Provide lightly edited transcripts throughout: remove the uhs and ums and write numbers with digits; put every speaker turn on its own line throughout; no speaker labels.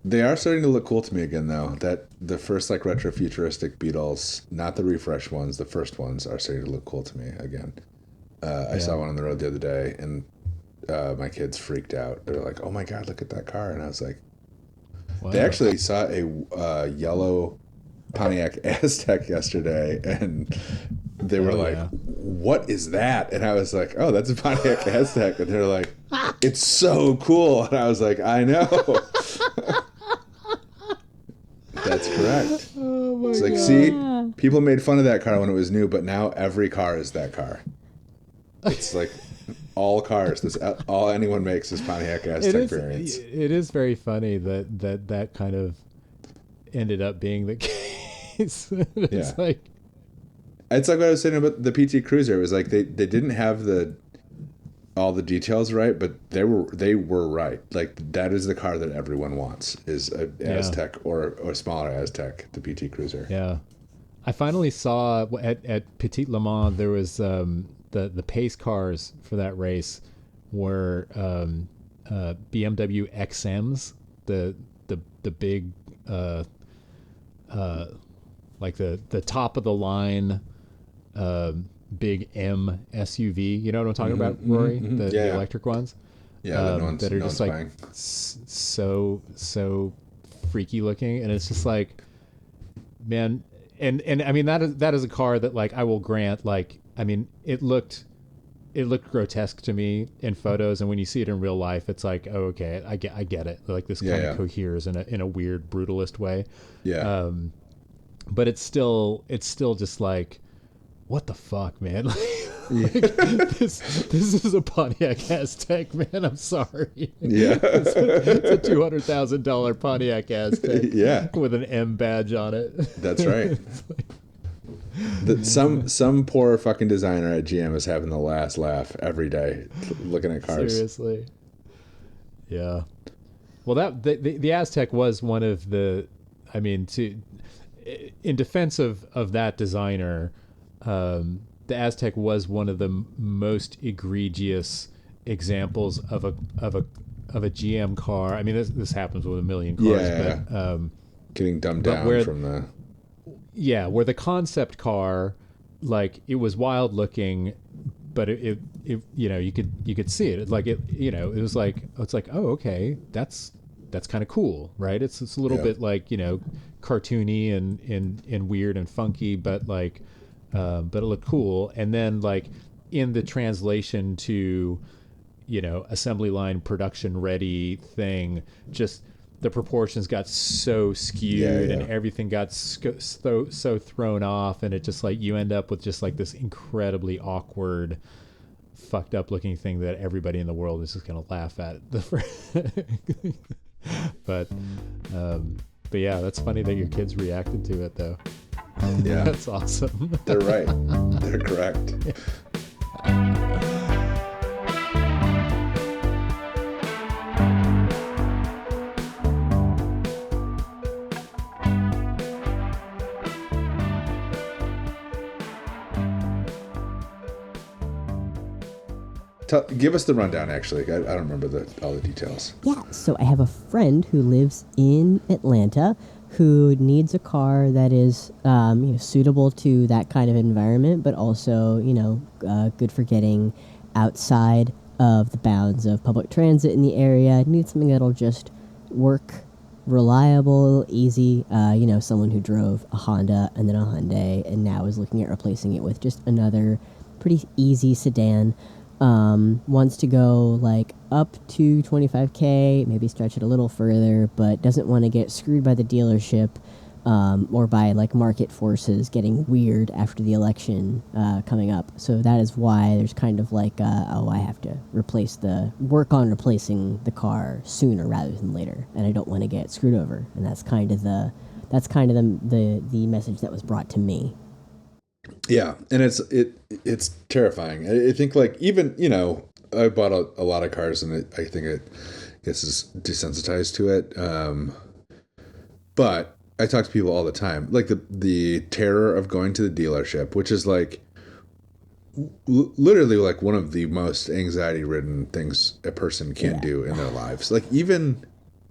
They are starting to look cool to me again, though. That the first like retro futuristic Beetles, not the refresh ones, the first ones are starting to look cool to me again. I
Yeah.
saw one on the road the other day, and my kids freaked out. They're like, "Oh my god, look at that car!" And I was like, "They
Wow.
actually saw a yellow Pontiac Aztec yesterday, and they were
Oh
like,
yeah.
"What is that?" And I was like, "Oh, that's a Pontiac Aztec." And they're like, "It's so cool." And I was like, "I know." That's correct.
Oh
It's
my
like,
god.
see, people made fun of that car when it was new, but now every car is that car. It's like all cars. This all anyone makes is Pontiac
It
Aztec
is.
variants.
It is very funny that kind of ended up being the case.
Yeah,
It's like,
it's like what I was saying about the PT Cruiser. It was like they didn't have the all the details right, but they were right. Like that is the car that everyone wants is a
yeah,
Aztec or smaller Aztec, the PT Cruiser.
yeah. I finally saw at Petit Le Mans there was the pace cars for that race were BMW XMs, the big uh, uh, like the top of the line uh, big M SUV. You know what I'm talking about, Rory? The
Yeah, yeah,
electric ones
yeah. That no one's
that are
no
just
one's
like
buying.
so freaky looking, and it's just like, man. And I mean that is a car that, like, I will grant, like, I mean it looked grotesque to me in photos, and when you see it in real life, it's like, oh, okay, I get it. Like, this
Yeah,
kind of
yeah,
coheres in a weird brutalist way.
yeah.
Um, but it's still just like, what the fuck, man?
Yeah.
Like, this is a Pontiac Aztec, man. I'm sorry.
Yeah.
It's a $200,000 Pontiac Aztec
Yeah,
with an M badge on it.
that's right.
It's like,
Some poor fucking designer at GM is having the last laugh every day looking at cars.
seriously, yeah. Well, the Aztec was one of the, I mean, to in defense of that designer, the Aztec was one of the most egregious examples of a GM car. I mean, this happens with a million
Yeah,
cars,
yeah,
but
getting dumbed
but
down
where
from the.
yeah, where the concept car, like, it was wild looking, but it you could see it. Like, it was like, it's like, oh, okay, that's kind of cool, right? It's a little
Yeah,
bit like, cartoony and weird and funky, but like, but it looked cool. And then, like, in the translation to, assembly line production ready thing, just the proportions got so
yeah,
skewed and
yeah.
everything got so thrown off, and it just, like, you end up with just like this incredibly awkward, fucked up looking thing that everybody in the world is just gonna laugh at. But um, but yeah, that's funny that your kids reacted to it though.
Yeah,
That's awesome.
they're right. They're correct. Give us the rundown. Actually, I don't remember all the details.
Yeah, so I have a friend who lives in Atlanta who needs a car that is suitable to that kind of environment, but also, good for getting outside of the bounds of public transit in the area. Needs something that'll just work, reliable, easy. Someone who drove a Honda and then a Hyundai and now is looking at replacing it with just another pretty easy sedan. Wants to go like up to 25K, maybe stretch it a little further, but doesn't want to get screwed by the dealership, or by like market forces getting weird after the election coming up. So that is why there's kind of like, I have to work on replacing the car sooner rather than later, and I don't want to get screwed over. And that's kind of the message that was brought to me.
Yeah, and it's terrifying. I think, like, even I bought a lot of cars, and I think it gets is desensitized to it. But I talk to people all the time, like the terror of going to the dealership, which is like literally like one of the most anxiety ridden things a person can
Yeah.
do in their lives. Like,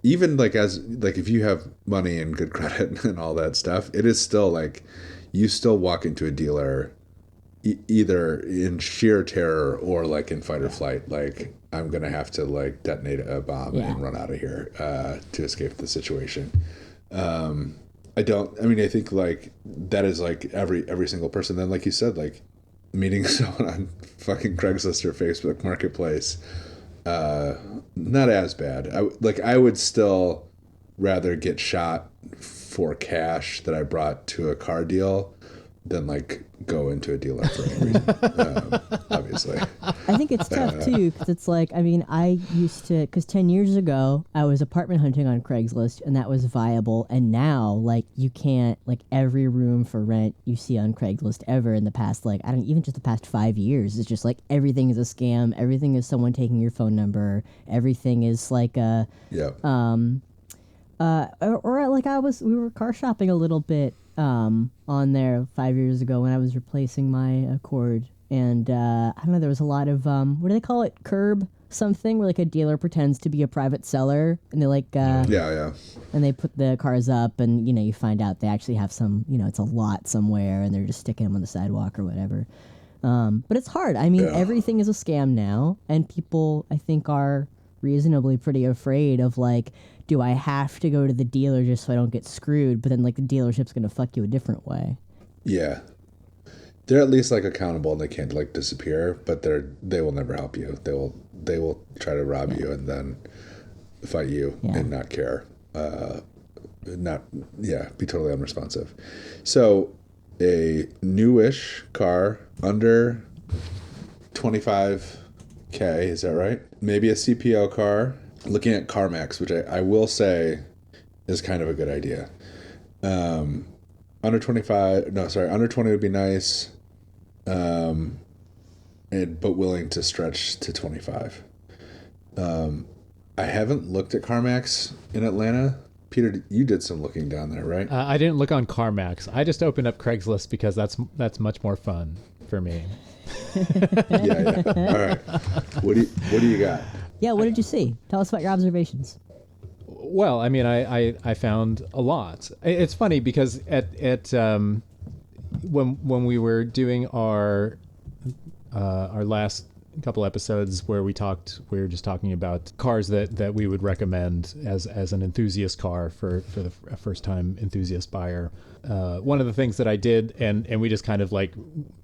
even like as like if you have money and good credit and all that stuff, it is still like you still walk into a dealer either in sheer terror or like in fight or flight. Like I'm gonna have to like detonate a bomb and run out of here to escape the situation. I don't. I mean, I think like that is like every single person. Then, like you said, like meeting someone on fucking Craigslist or Facebook Marketplace, not as bad. I would still rather get shot for cash that I brought to a car deal than like go into a dealer for any reason. Obviously,
I think it's tough too because it's like, I mean, I used to, because 10 years ago I was apartment hunting on Craigslist and that was viable, and now like you can't, like every room for rent you see on Craigslist ever in the past, like I don't even just the past 5 years, it's just like everything is a scam, everything is someone taking your phone number, everything is like a
yeah.
Or like we were car shopping a little bit on there 5 years ago when I was replacing my Accord, and I don't know, there was a lot of what do they call it, curb something, where like a dealer pretends to be a private seller and they like
Yeah.
and they put the cars up, and you find out they actually have some, it's a lot somewhere and they're just sticking them on the sidewalk or whatever. But it's hard. I mean, everything is a scam now, and people I think are reasonably pretty afraid of like, do I have to go to the dealer just so I don't get screwed? But then like the dealership's going to fuck you a different way.
Yeah. They're at least like accountable and they can't like disappear, but they will never help you. They will try to rob you and then fight you and not care. Be totally unresponsive. So a newish car under 25K, is that right? Maybe a CPO car. Looking at CarMax, which I will say is kind of a good idea. Under 20 would be nice, but willing to stretch to 25. I haven't looked at CarMax in Atlanta. Peter, you did some looking down there, right?
I didn't look on CarMax. I just opened up Craigslist because that's much more fun for me.
Yeah. All right. What do you got?
Yeah, what did you see? Tell us about your observations.
Well, I mean, I found a lot. It's funny because at when we were doing our last couple episodes where we were just talking about cars that we would recommend as an enthusiast car for the first time enthusiast buyer. One of the things that I did, and we just kind of like,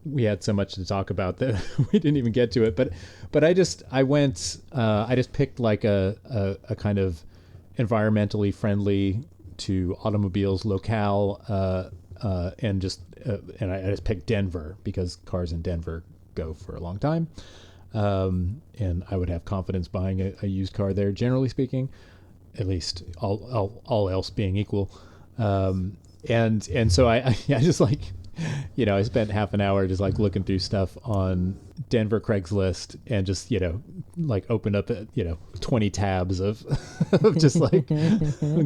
we had so much to talk about that we didn't even get to it, but I just picked like a kind of environmentally friendly to automobiles locale, and I just picked Denver because cars in Denver go for a long time. And I would have confidence buying a used car there, generally speaking, at least all else being equal. And so I just like, I spent half an hour just like looking through stuff on Denver Craigslist and just, like opened up, 20 tabs of, of just like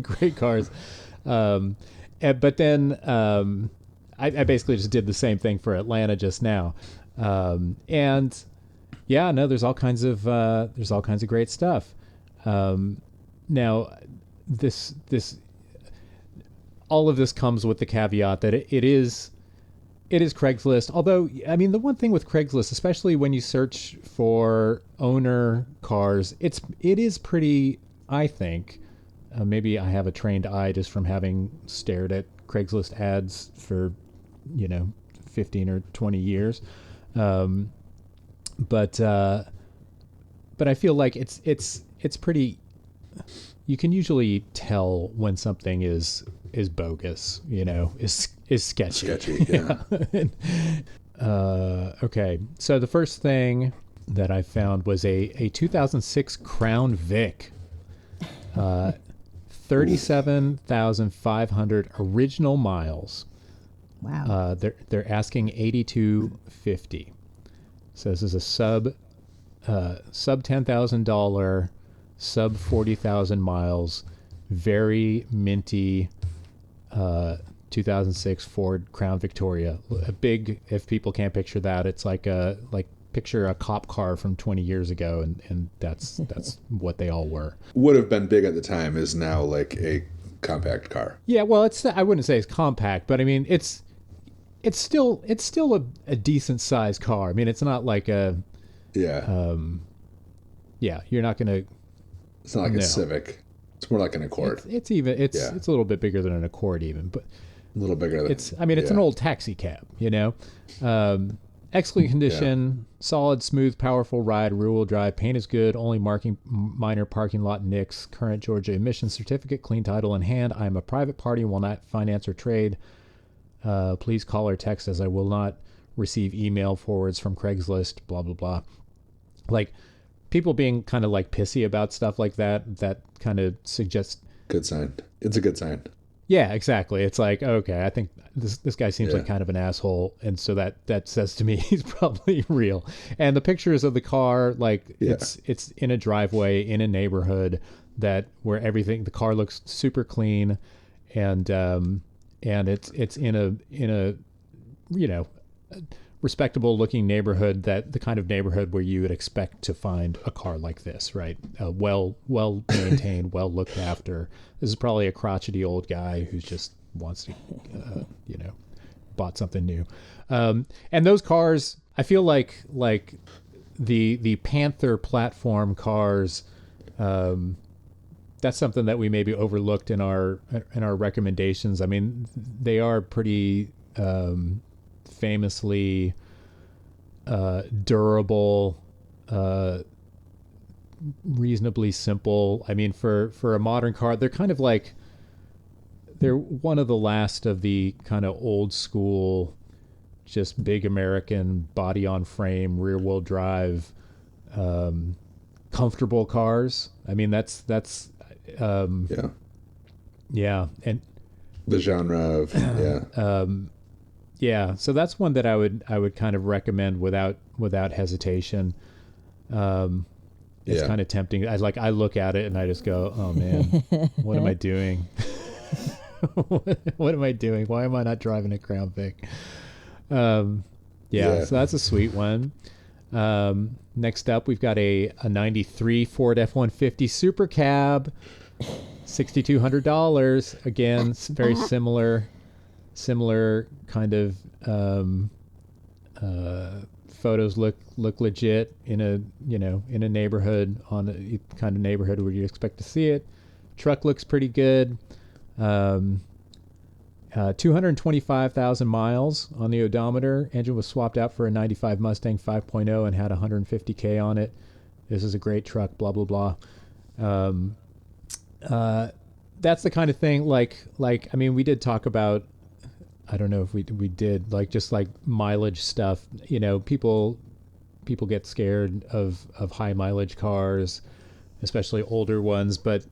great cars. But then I basically just did the same thing for Atlanta just now. And yeah, no, there's all kinds of great stuff. Now this all of this comes with the caveat that it is Craigslist. Although, I mean, the one thing with Craigslist, especially when you search for owner cars, it is pretty, I think, maybe I have a trained eye just from having stared at Craigslist ads for, 15 or 20 years. But I feel like it's pretty, you can usually tell when something is bogus, is sketchy.
Yeah.
Okay. So the first thing that I found was a 2006 Crown Vic, 37,500 original miles.
Wow.
They're asking $8,250. So this is a sub $10,000, sub 40,000 miles, very minty 2006 Ford Crown Victoria. A big, if people can't picture that, it's like picture a cop car from 20 years ago, and that's what they all were.
Would have been big at the time is now like a compact car.
Yeah, well, I wouldn't say it's compact, but I mean it's still a decent sized car. I mean, it's not like a
Yeah.
yeah, you're not gonna.
It's not like a Civic. It's more like an Accord.
It's a little bit bigger than an Accord even, but
A little bigger than
it's an old taxi cab, you know. Excellent condition, solid, smooth, powerful ride, rear-wheel drive. Paint is good. Only minor parking lot nicks. Current Georgia emissions certificate. Clean title in hand. I am a private party and will not finance or trade. Please call or text as I will not receive email forwards from Craigslist. Blah blah blah. Like people being kind of like pissy about stuff like that. That kind of suggests.
Good sign. It's a good sign.
Yeah, exactly. It's like, okay, I think this guy seems like kind of an asshole, and so that says to me he's probably real. And the pictures of the car, like it's in a driveway in a neighborhood where the car looks super clean, and it's in a respectable looking neighborhood, that the kind of neighborhood where you would expect to find a car like this, right? Well maintained, well looked after. This is probably a crotchety old guy who's just wants to, bought something new. And those cars, I feel like the Panther platform cars, that's something that we maybe overlooked in our recommendations. I mean, they are pretty famously durable, reasonably simple. I mean, for a modern car, they're kind of like, they're one of the last of the kind of old school, just big American body on frame, rear wheel drive, comfortable cars. I mean, that's yeah, and
the genre of
yeah, so that's one that I would kind of recommend without hesitation. It's kind of tempting. I look at it and I just go, oh man, what am I doing? What am I doing? Why am I not driving a Crown Vic? So that's a sweet one. Next up, we've got a 93 Ford F-150 Super Cab, $6,200. Again, very similar kind of photos look legit in a neighborhood, on a kind of neighborhood where you expect to see it. Truck looks pretty good. 225,000 miles on the odometer. Engine was swapped out for a 95 Mustang 5.0 and had 150K on it. This is a great truck, blah, blah, blah. That's the kind of thing, like, I mean, we did talk about, I don't know if we did, like, just like mileage stuff. You know, people get scared of high mileage cars, especially older ones. But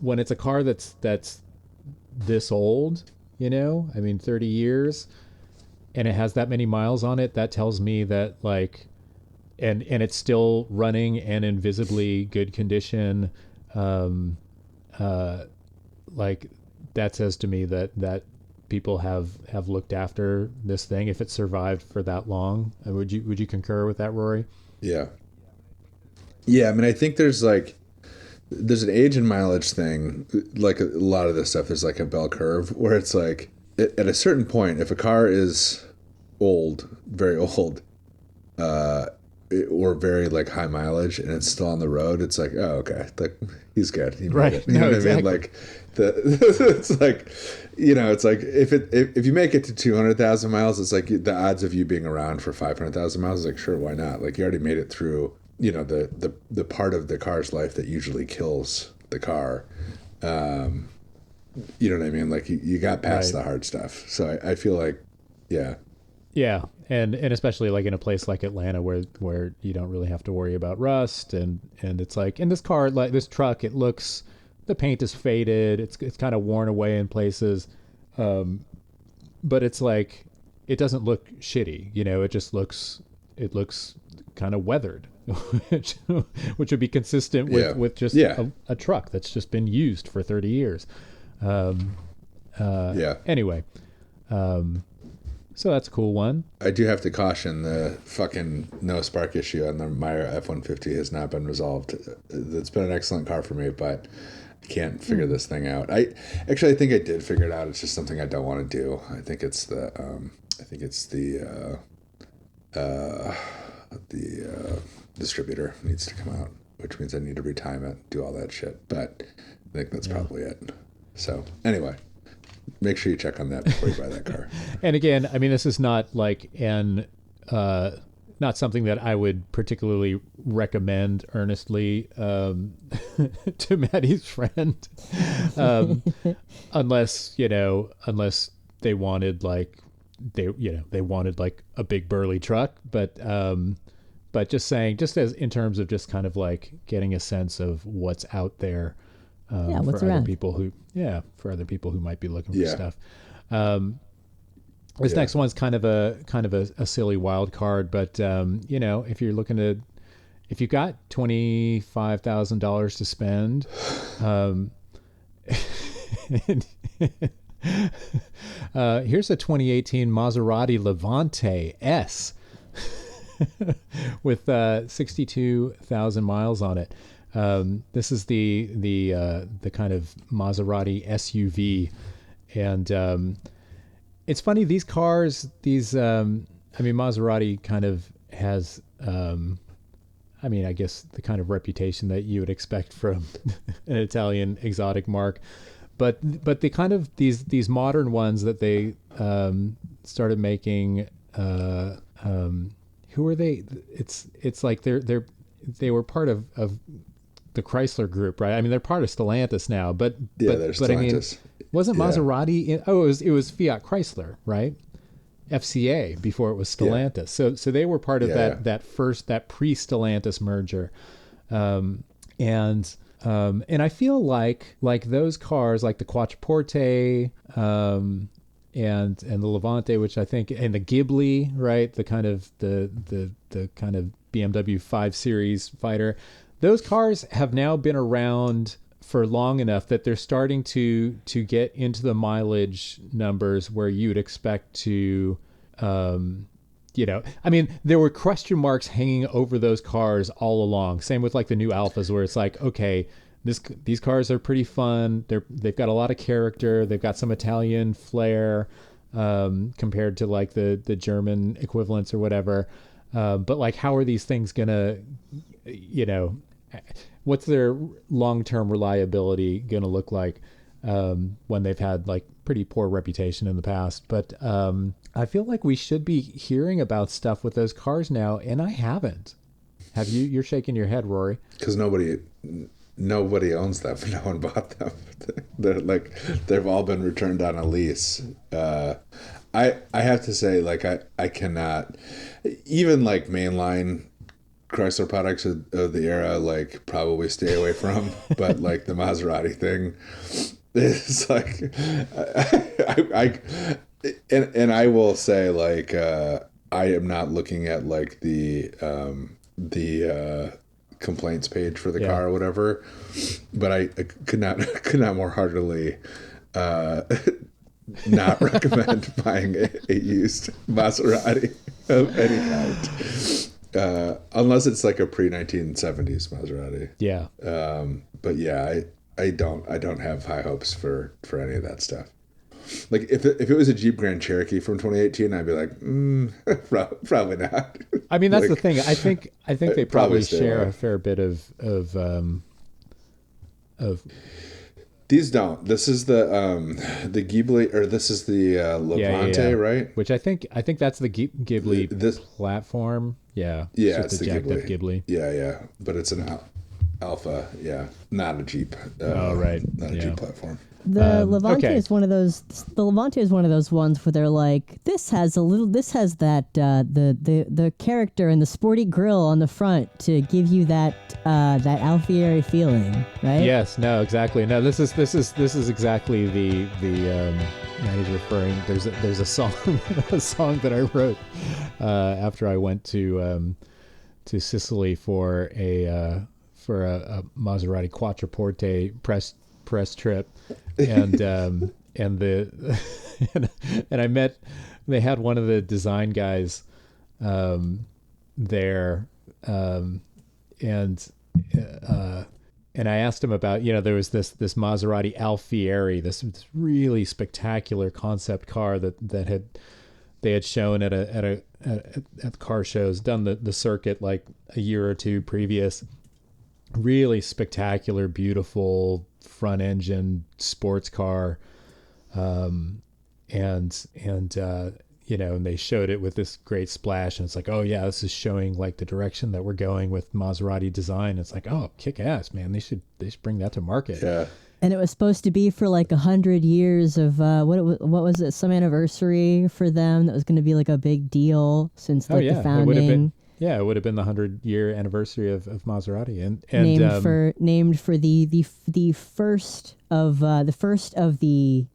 when it's a car that's this old, I mean, 30 years, and it has that many miles on it, that tells me that, like, and it's still running and in visibly good condition. Like, that says to me that people have looked after this thing if it survived for that long. Would you concur with that, Rory?
Yeah. I mean, I think there's an age and mileage thing. Like a lot of this stuff is like a bell curve where it's like at a certain point, if a car is old, very old, or very like high mileage and it's still on the road, it's like, oh, okay, like he's good. He made it. You know what exactly. I mean? Like it's like, it's like if you make it to 200,000 miles, it's like the odds of you being around for 500,000 miles is like, sure, why not? Like you already made it through, the part of the car's life that usually kills the car. You know what I mean? Like you got past the hard stuff. So I feel like, yeah.
Yeah. And especially like in a place like Atlanta where you don't really have to worry about rust, and it's like in this car, like this truck, it looks, the paint is faded, it's kind of worn away in places, but it's like it doesn't look shitty, it just looks kind of weathered, which would be consistent with just a truck that's just been used for 30 years. Anyway. So that's a cool one.
I do have to caution the fucking no spark issue on the Meyer F-150 has not been resolved. It's been an excellent car for me, but I can't figure this thing out. I think I did figure it out. It's just something I don't want to do. I think it's the distributor needs to come out, which means I need to retime it, do all that shit. But I think that's probably it. So anyway, make sure you check on that before you buy that car.
And again, I mean, this is not like not something that I would particularly recommend earnestly to Maddie's friend, unless they wanted like they wanted like a big burly truck, but just saying, just as in terms of just kind of like getting a sense of what's out there.
What's
for
around.
other people who might be looking for
Yeah.
stuff. This next one's kind of a silly wild card, but if you're looking to, if you've got $25,000 to spend, here's a 2018 Maserati Levante S with 62,000 miles on it. This is the kind of Maserati SUV, and it's funny, these cars, Maserati kind of has I guess the kind of reputation that you would expect from an Italian exotic marque, but the kind of these modern ones that they started making, who are they? It's like they were part of the Chrysler group, right? I mean, they're part of Stellantis now, but
Yeah,
but,
there's
but I mean,
Stellantis.
wasn't
Yeah.
Maserati it was Fiat Chrysler, right? FCA before it was Stellantis. So they were part of that pre-Stellantis merger. And I feel like those cars, like the Quattroporte, and the Levante, which I think, and the Ghibli, right? The kind of the kind of BMW 5 Series fighter. Those cars have now been around for long enough that they're starting to get into the mileage numbers where you'd expect to, there were question marks hanging over those cars all along. Same with like the new Alphas, where it's like, okay, these cars are pretty fun. They've got a lot of character. They've got some Italian flair, compared to like the German equivalents or whatever. But like, how are these things gonna, what's their long-term reliability going to look like when they've had like pretty poor reputation in the past? But I feel like we should be hearing about stuff with those cars now, and I haven't. Have you? You're shaking your head, Rory.
Because nobody owns them. No one bought them. They've all been returned on a lease. I have to say, like, I cannot, even like mainline Chrysler products of the era, like, probably stay away from, but like the Maserati thing is like, and I will say, like, I am not looking at like the complaints page for the car or whatever, but I could not more heartily not recommend buying a used Maserati of any kind, unless it's like a pre-1970s Maserati.
Yeah.
But yeah, I don't have high hopes for any of that stuff. Like if it was a Jeep Grand Cherokee from 2018, I'd be like, probably not.
I mean, that's
like,
the thing. I think they probably share a fair bit of
These don't. This is the Ghibli, or this is the Levante, right?
Which I think that's the Ghibli
This
platform. Yeah.
Yeah,
it's
it's the
jacked up
Ghibli. Yeah, but it's an Alpha. Yeah, not a Jeep.
Right.
Not a Jeep platform.
The Levante
okay.
is one of those. The Levante is one of those ones where they're like, this has that the character and the sporty grille on the front to give you that Alfieri feeling, right?
Yes. No. Exactly. No. This is exactly the he's referring. There's a song that I wrote after I went to Sicily for a Maserati Quattroporte press trip, and and the and I met. They had one of the design guys there, and and I asked him about, there was this Maserati Alfieri, this really spectacular concept car that they had shown at car shows, done the circuit like a year or two previous. Really spectacular, beautiful front engine sports car, and they showed it with this great splash, and it's like, oh yeah, this is showing like the direction that we're going with Maserati design. It's like, oh, kick ass, man. They should bring that to market.
Yeah.
And it was supposed to be for like 100 years of what was it? Some anniversary for them that was going to be like a big deal since like the founding.
It would have been the 100-year anniversary of Maserati, and
named for the first of the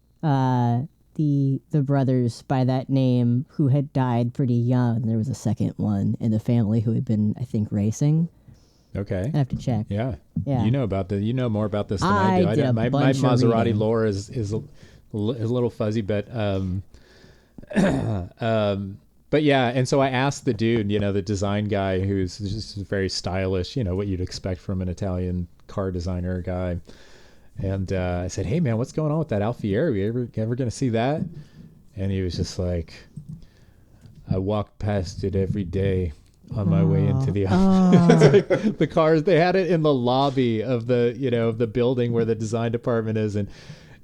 brothers by that name who had died pretty young. There was a second one in the family who had been, I think, racing.
Okay.
I have to check.
Yeah.
Yeah.
You know more about this than I do. My Maserati lore is a little fuzzy, but but yeah, and so I asked the dude, the design guy, who's just very stylish, what you'd expect from an Italian car designer guy. And I said, hey man, what's going on with that Alfieri? You ever going to see that? And he was just like, I walk past it every day on my way into the office. Like, the cars, they had it in the lobby of the building where the design department is, and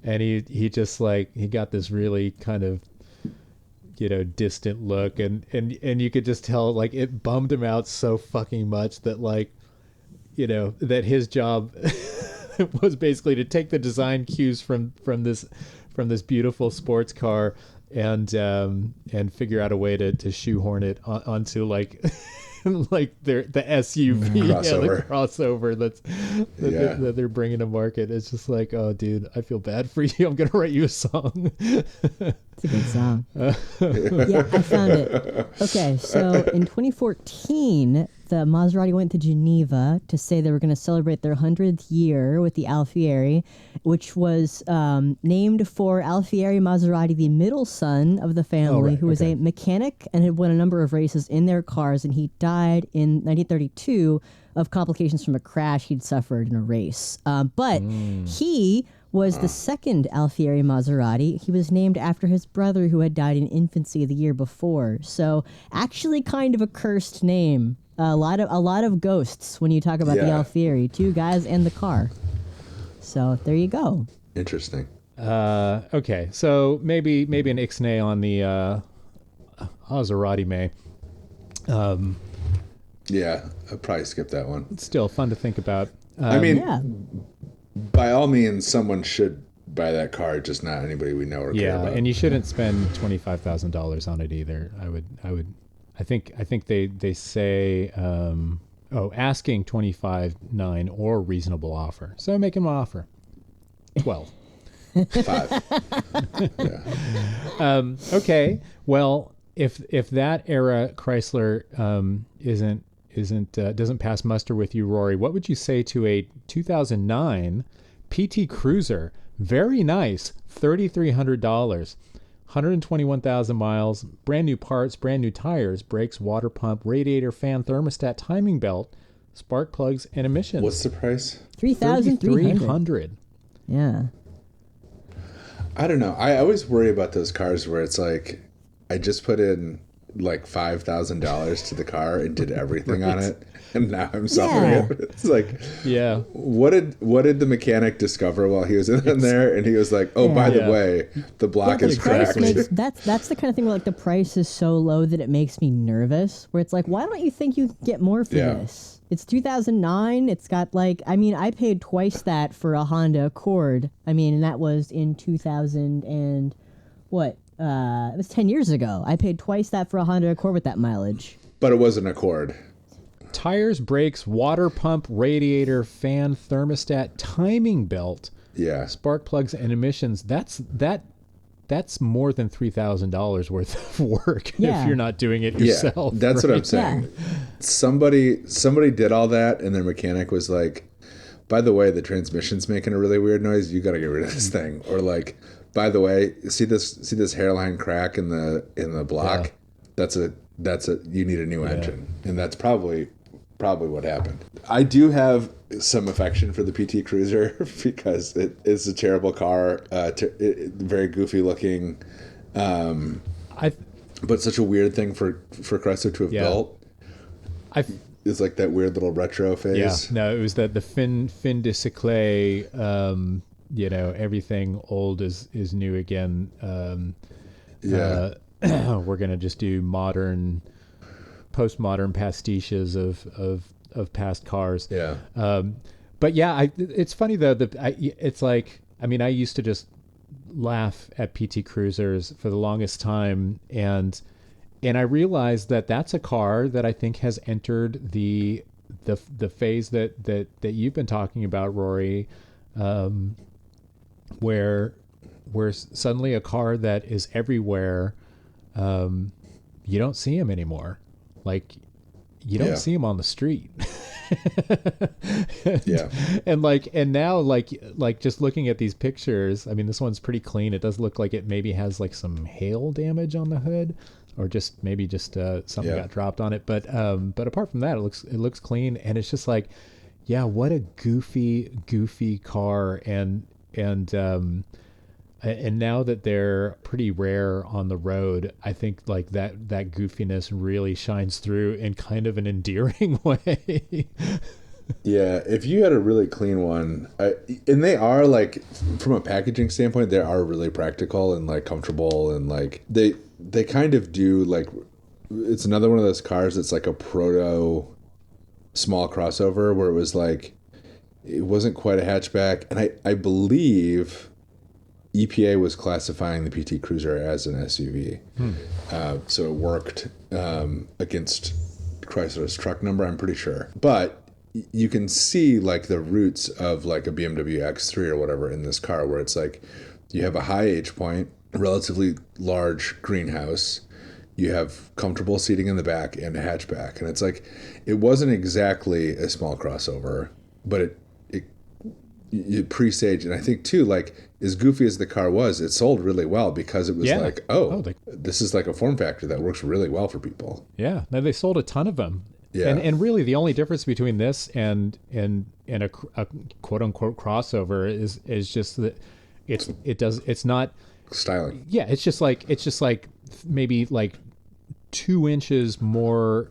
he just like, he got this really kind of distant look, and you could just tell like it bummed him out so fucking much that like that his job was basically to take the design cues from this beautiful sports car and figure out a way to shoehorn it onto like like the SUV, the crossover that they're bringing to market. It's just like, oh dude, I feel bad for you. I'm gonna write you a song.
It's a good song. Yeah, I found it. Okay, so in 2014, the Maserati went to Geneva to say they were going to celebrate their 100th year with the Alfieri, which was named for Alfieri Maserati, the middle son of the family, who was a mechanic and had won a number of races in their cars, and he died in 1932 of complications from a crash he'd suffered in a race. But he was the second Alfieri Maserati. He was named after his brother who had died in infancy the year before. So actually kind of a cursed name. A lot of ghosts when you talk about the Alfieri, two guys and the car. So there you go.
Interesting.
Okay, so maybe an ixnay on the Maserati May.
Yeah, I'd probably skip that one.
It's still fun to think about.
I mean, by all means, someone should buy that car, just not anybody we know or care about.
Yeah, and you shouldn't spend $25,000 on it either. I think they say asking 25.9 or reasonable offer. So make him an offer. 12.
5. Yeah.
Okay. Well, if that era Chrysler doesn't pass muster with you, Rory, what would you say to a 2009 PT Cruiser? Very nice, $3,300. 121,000 miles, brand new parts, brand new tires, brakes, water pump, radiator, fan, thermostat, timing belt, spark plugs, and emissions.
What's the price?
$3,300. Yeah.
I don't know. I always worry about those cars where it's like, I just put in like $5,000 to the car and did everything on it, and now I'm suffering it. It's like, what did the mechanic discover while he was in there? And he was like, by the way, the block is cracked.
That's the kind of thing where like the price is so low that it makes me nervous. Where it's like, why don't you think you can get more for this? It's 2009. It's got like, I paid twice that for a Honda Accord. And that was in 2000 and what? It was 10 years ago. I paid twice that for a Honda Accord with that mileage.
But it was an Accord.
Tires, brakes, water pump, radiator, fan, thermostat, timing belt, spark plugs, and emissions. That's more than $3,000 worth of work if you're not doing it yourself.
That's what I'm saying. Somebody did all that, and their mechanic was like, by the way, the transmission's making a really weird noise. You got to get rid of this thing. Or like, by the way, see this hairline crack in the block?
Yeah.
That's a you need a new engine, and that's probably what happened. I do have some affection for the PT Cruiser because it is a terrible car, very goofy looking,
I
but such a weird thing for Chrysler to have built.
I
It's like that weird little retro phase.
Yeah, no, it was that the fin de siècle, everything old is new again. We're gonna just do postmodern pastiches of past cars.
Yeah.
But yeah, it's funny though that it's like, I mean, I used to just laugh at PT Cruisers for the longest time, and I realized that that's a car that I think has entered the phase that you've been talking about, Rory, where suddenly a car that is everywhere, you don't see him anymore. Like, you don't see him on the street. and now like just looking at these pictures, I mean, this one's pretty clean. It does look like it maybe has like some hail damage on the hood, or just something got dropped on it. But apart from that, it looks clean, and it's just like, yeah, what a goofy car. And now that they're pretty rare on the road, I think like that goofiness really shines through in kind of an endearing way.
Yeah, if you had a really clean one, and they are like, from a packaging standpoint, they are really practical and like comfortable, and like they kind of do like, it's another one of those cars that's like a proto small crossover where it was like, it wasn't quite a hatchback, and I believe EPA was classifying the PT Cruiser as an SUV. So it worked against Chrysler's truck number, I'm pretty sure. But you can see like the roots of like a BMW X3 or whatever in this car, where it's like you have a high H point, relatively large greenhouse, you have comfortable seating in the back and a hatchback. And it's like, it wasn't exactly a small crossover, but it presaged. And I think too, like, as goofy as the car was, it sold really well because it was like, this is like a form factor that works really well for people.
Yeah, no, they sold a ton of them.
Yeah.
And really the only difference between this and a quote unquote crossover is just that it's not
styling.
Yeah, it's just like maybe like 2 inches more,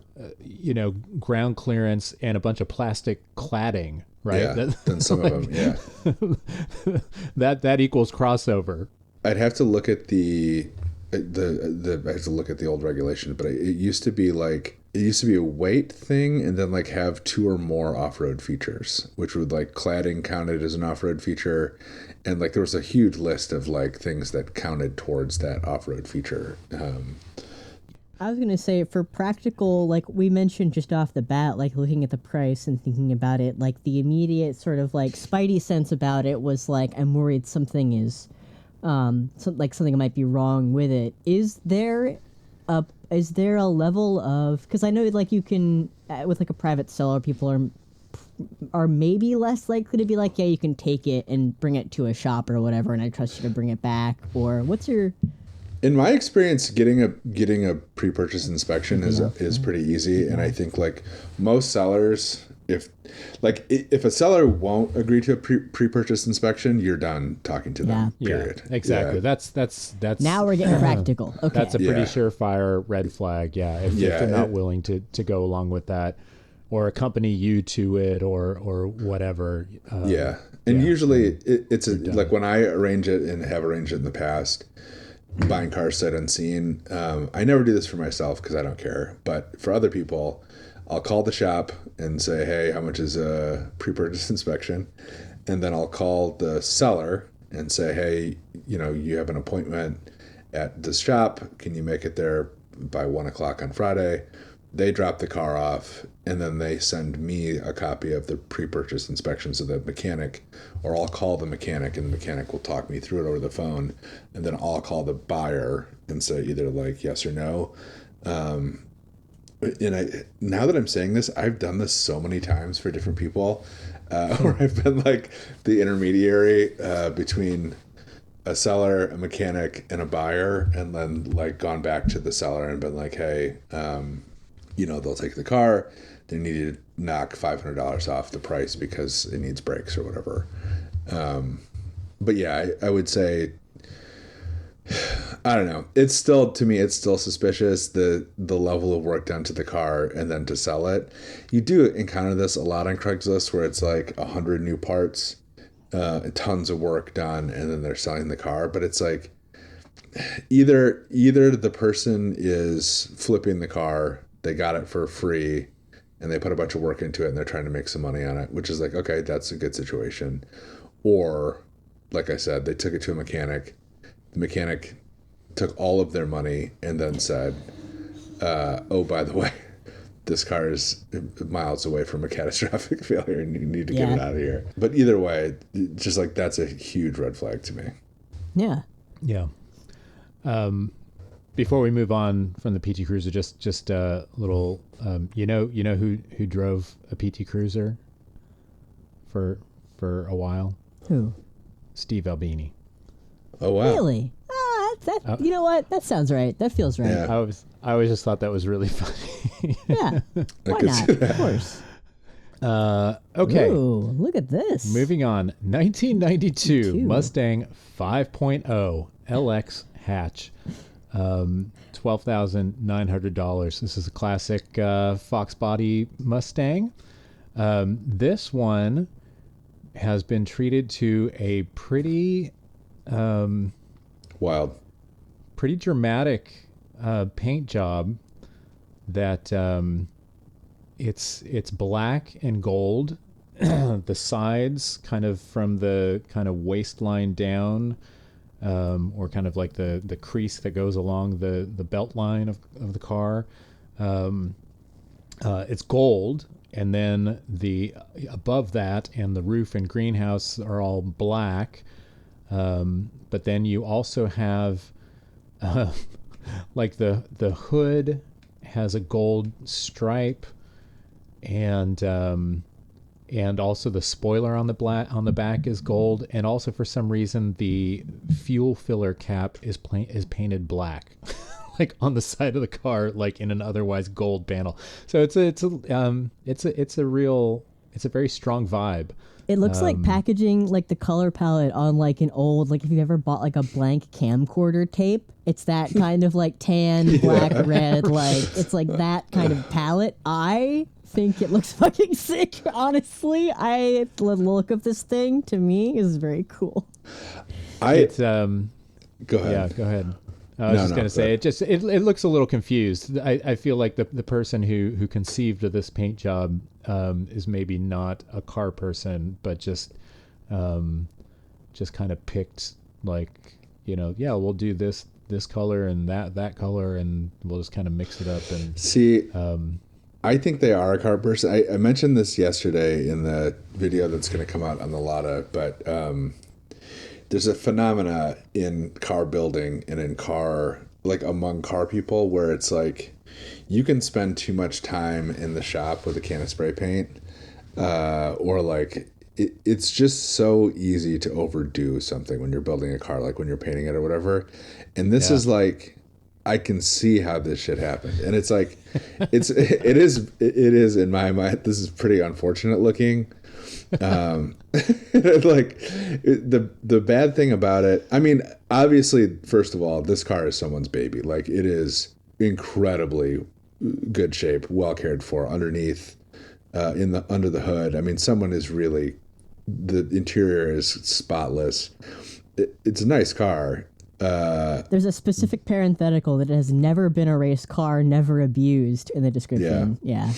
ground clearance and a bunch of plastic cladding, right?
Yeah, than some of them. Yeah,
that equals crossover.
I'd have to look at the I have to look at the old regulation, but it used to be a weight thing, and then like have 2 or more off-road features, which would like cladding counted as an off-road feature, and like there was a huge list of like things that counted towards that off-road feature.
I was going to say, for practical, like we mentioned just off the bat, like looking at the price and thinking about it, like the immediate sort of like spidey sense about it was like, I'm worried something is, something might be wrong with it. Is there a level of, because I know like you can, with like a private seller, people are maybe less likely to be like, yeah, you can take it and bring it to a shop or whatever, and I trust you to bring it back, or what's your...
In my experience, getting a pre-purchase inspection is pretty easy, and I think like most sellers, if a seller won't agree to a pre-purchase inspection, you're done talking to them. Period.
Yeah, exactly.
Yeah.
That's
now we're getting practical. Okay,
that's a pretty surefire red flag. Yeah, if they're not willing to go along with that, or accompany you to it, or whatever.
Usually it's like when I arrange it and have arranged it in the past, buying cars sight unseen. I never do this for myself because I don't care, but for other people, I'll call the shop and say, hey, how much is a pre-purchase inspection? And then I'll call the seller and say, hey, you have an appointment at this shop. Can you make it there by 1:00 on Friday? They drop the car off, and then they send me a copy of the pre-purchase inspection to the mechanic, or I'll call the mechanic, and the mechanic will talk me through it over the phone, and then I'll call the buyer and say either like yes or no. And now that I'm saying this, I've done this so many times for different people. where I've been like the intermediary between a seller, a mechanic, and a buyer, and then like gone back to the seller and been like, hey, they'll take the car. They need to knock $500 off the price because it needs brakes or whatever. But yeah, I would say, I don't know. It's still, to me, it's still suspicious, the level of work done to the car and then to sell it. You do encounter this a lot on Craigslist where it's like 100 new parts, tons of work done, and then they're selling the car. But it's like either the person is flipping the car, they got it for free, and they put a bunch of work into it and they're trying to make some money on it, which is like, okay, that's a good situation. Or, like I said, they took it to a mechanic. The mechanic took all of their money and then said, oh, by the way, this car is miles away from a catastrophic failure and you need to get it out of here. But either way, just like that's a huge red flag to me.
Yeah.
Yeah. Before we move on from the PT Cruiser, just a little, you know who drove a PT Cruiser for a while?
Who?
Steve Albini.
Oh wow!
Really? You know what? That sounds right. That feels right.
Yeah.
I always just thought that was really funny.
Yeah. Why not? Of course.
Okay.
Ooh, look at this.
Moving on. 1992 Mustang 5.0 LX hatch. $12,900. This is a classic Fox body Mustang. This one has been treated to a pretty
Wild,
pretty dramatic paint job. That it's black and gold. The sides, kind of from the kind of waistline down, or kind of like the crease that goes along the belt line of the car. It's gold, and then the above that and the roof and greenhouse are all black. But then you also have like the hood has a gold stripe, and also the spoiler on the back is gold, and also for some reason the fuel filler cap is painted black, like on the side of the car, like in an otherwise gold panel. So it's a very strong vibe.
It looks like packaging, like the color palette on like an old, like if you've ever bought like a blank camcorder tape, it's that kind of like tan, black, red, like it's like that kind of palette. I think it looks fucking sick, honestly. The look of this thing to me is very cool.
Go ahead.
Yeah, go ahead. I was going to say, it looks a little confused. I feel like the person who conceived of this paint job is maybe not a car person, but just kind of picked like, we'll do this color and that color, and we'll just kind of mix it up. And
see, I think they are a car person. I mentioned this yesterday in the video that's going to come out on the Lada, but there's a phenomena in car building and in among car people where it's like you can spend too much time in the shop with a can of spray paint, or like it's just so easy to overdo something when you're building a car, like when you're painting it or whatever. And this is like, I can see how this shit happened. And it's like, it is in my mind, this is pretty unfortunate looking. Like the bad thing about it, I mean, obviously, first of all, this car is someone's baby. Like, it is incredibly good shape, well cared for underneath, under the hood. I mean, someone is really, the interior is spotless. It's a nice car.
There's a specific parenthetical that it has never been a race car, never abused in the description. Yeah.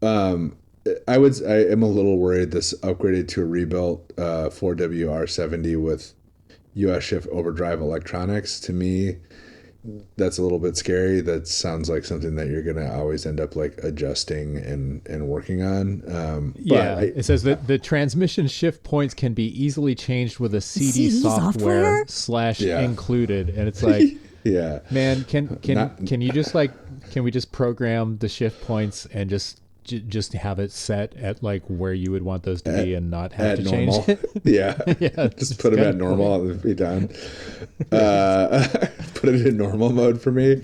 I am a little worried this upgraded to a rebuilt 4WR70 with US shift overdrive electronics. To me, that's a little bit scary. That sounds like something that you're going to always end up like adjusting and working on.
It says that the transmission shift points can be easily changed with a CD software / included. And it's like,
yeah,
man, can you just like, can we just program the shift points and just just have it set at like where you would want those to be and not have
at
to
normal.
change it.
Yeah.
Yeah,
Just put them at normal and be done. Put it in normal mode for me.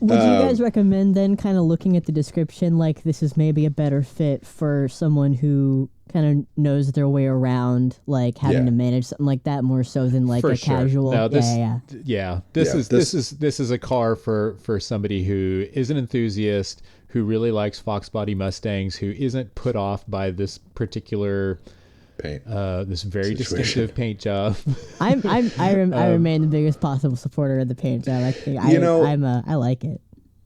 Would you guys recommend then kind of looking at the description like this is maybe a better fit for someone who kind of knows their way around like having to manage something like that more so than like
For
a
sure.
casual
No, this,
This
this is a car for somebody who is an enthusiast, who really likes Fox body Mustangs, who isn't put off by this particular
paint.
This very
Situation.
distinctive paint job.
I remain the biggest possible supporter of the paint job. I think I like it.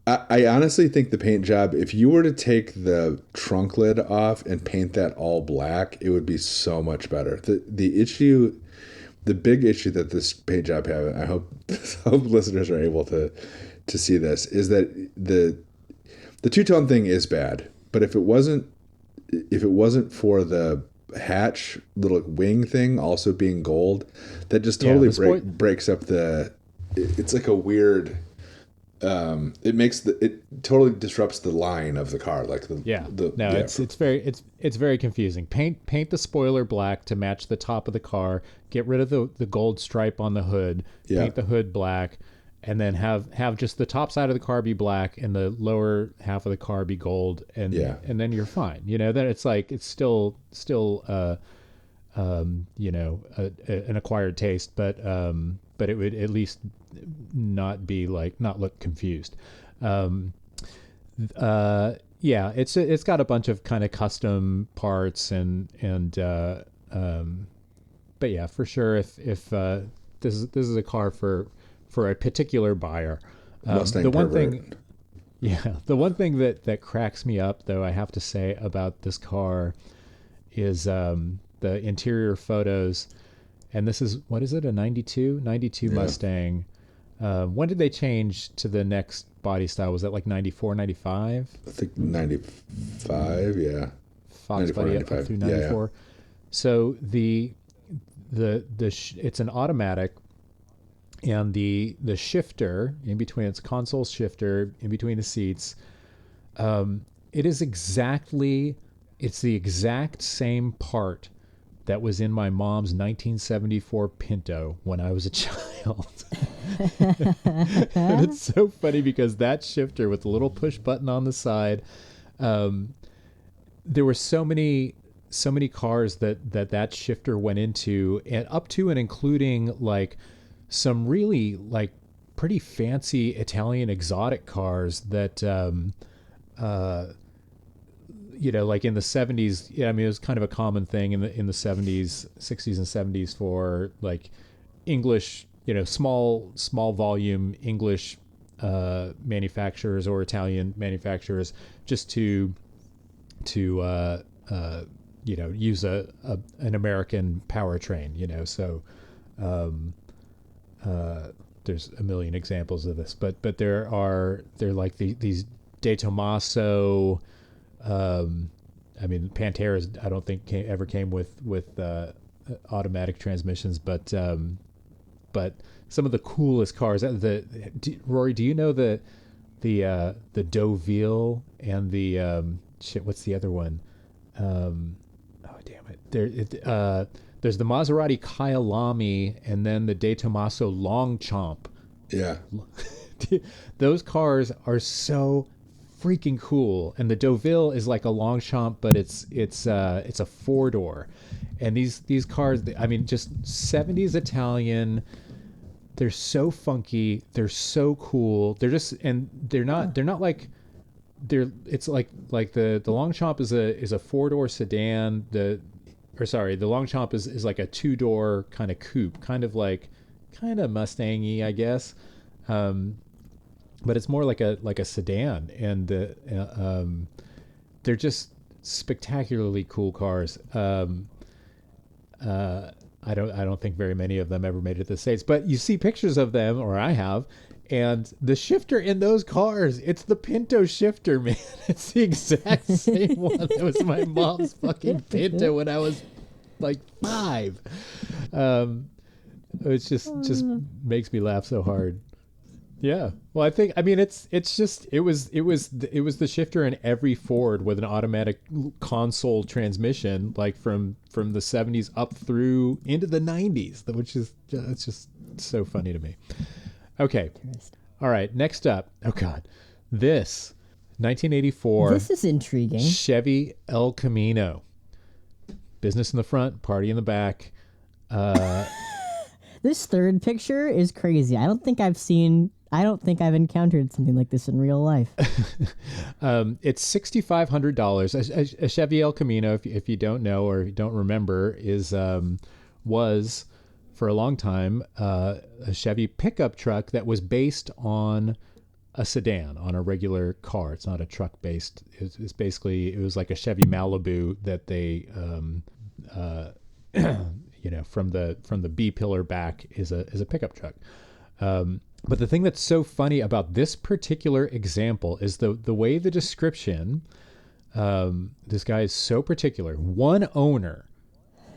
I honestly think the paint job, if you were to take the trunk lid off and paint that all black, it would be so much better. The big issue that this paint job has, I hope listeners are able to see this, is that the two-tone thing is bad. But if it wasn't for the hatch little wing thing also being gold, that just totally breaks up it's like a weird it totally disrupts the line of the car, like
it's very confusing. Paint the spoiler black to match the top of the car, get rid of the gold stripe on the hood, paint the hood black, and then have just the top side of the car be black and the lower half of the car be gold, and then you're fine. You know, then it's like it's still an acquired taste, but it would at least not look confused. It's got a bunch of kind of custom parts but yeah, for sure, if this is a car for a particular buyer. The one thing that cracks me up, though, I have to say about this car is the interior photos. And this is, what is it, a 92 Mustang. When did they change to the next body style? Was that like 94, 95?
I think 95, yeah.
Fox body up through 94. Yeah. So it's an automatic, and the shifter in between, its console shifter in between the seats, it's the exact same part that was in my mom's 1974 Pinto when I was a child. And it's so funny because that shifter with the little push button on the side, there were so many cars that shifter went into, and up to and including like some really like pretty fancy Italian exotic cars that like in the 70s, it was kind of a common thing in the 70s, 60s and 70s for like English, small volume English manufacturers or Italian manufacturers just to use an American powertrain, so there's a million examples of this, but they're like these De Tomaso. Panteras I don't think ever came with automatic transmissions, but some of the coolest cars. Rory, do you know the Deauville and the what's the other one? Oh damn it! There's the Maserati Kyalami and then the De Tomaso Longchamp.
Yeah,
those cars are so freaking cool, and the Deauville is like a Longchamp, but it's a 4-door, and these cars, just 70s Italian. They're so funky, they're so cool. They're just, and they're not like it's like the Longchamp is a 4-door sedan. The Longchamp is like a 2-door kind of coupe, kind of Mustang-y, I guess. But it's more like a sedan, and they're just spectacularly cool cars. I don't think very many of them ever made it to the States, but you see pictures of them, or I have, and the shifter in those cars, it's the Pinto shifter, man. It's the exact same one that was my mom's fucking Pinto when I was like 5. It's just makes me laugh so hard. Yeah. Well, I mean, it's just, it was the shifter in every Ford with an automatic console transmission, like from the 70s up through into the 90s, which is, it's just so funny to me. Okay. All right. Next up. Oh God, this 1984
This is intriguing.
Chevy El Camino. Business in the front, party in the back.
This third picture is crazy. I don't think I've encountered something like this in real life.
It's $6,500. A Chevy El Camino, if you don't know or you don't remember, was for a long time a Chevy pickup truck that was based on a sedan, on a regular car. It's not a truck based. It's basically, it was like a Chevy Malibu that they from the B pillar back is a pickup truck. But the thing that's so funny about this particular example is the way the description. This guy is so particular. One owner,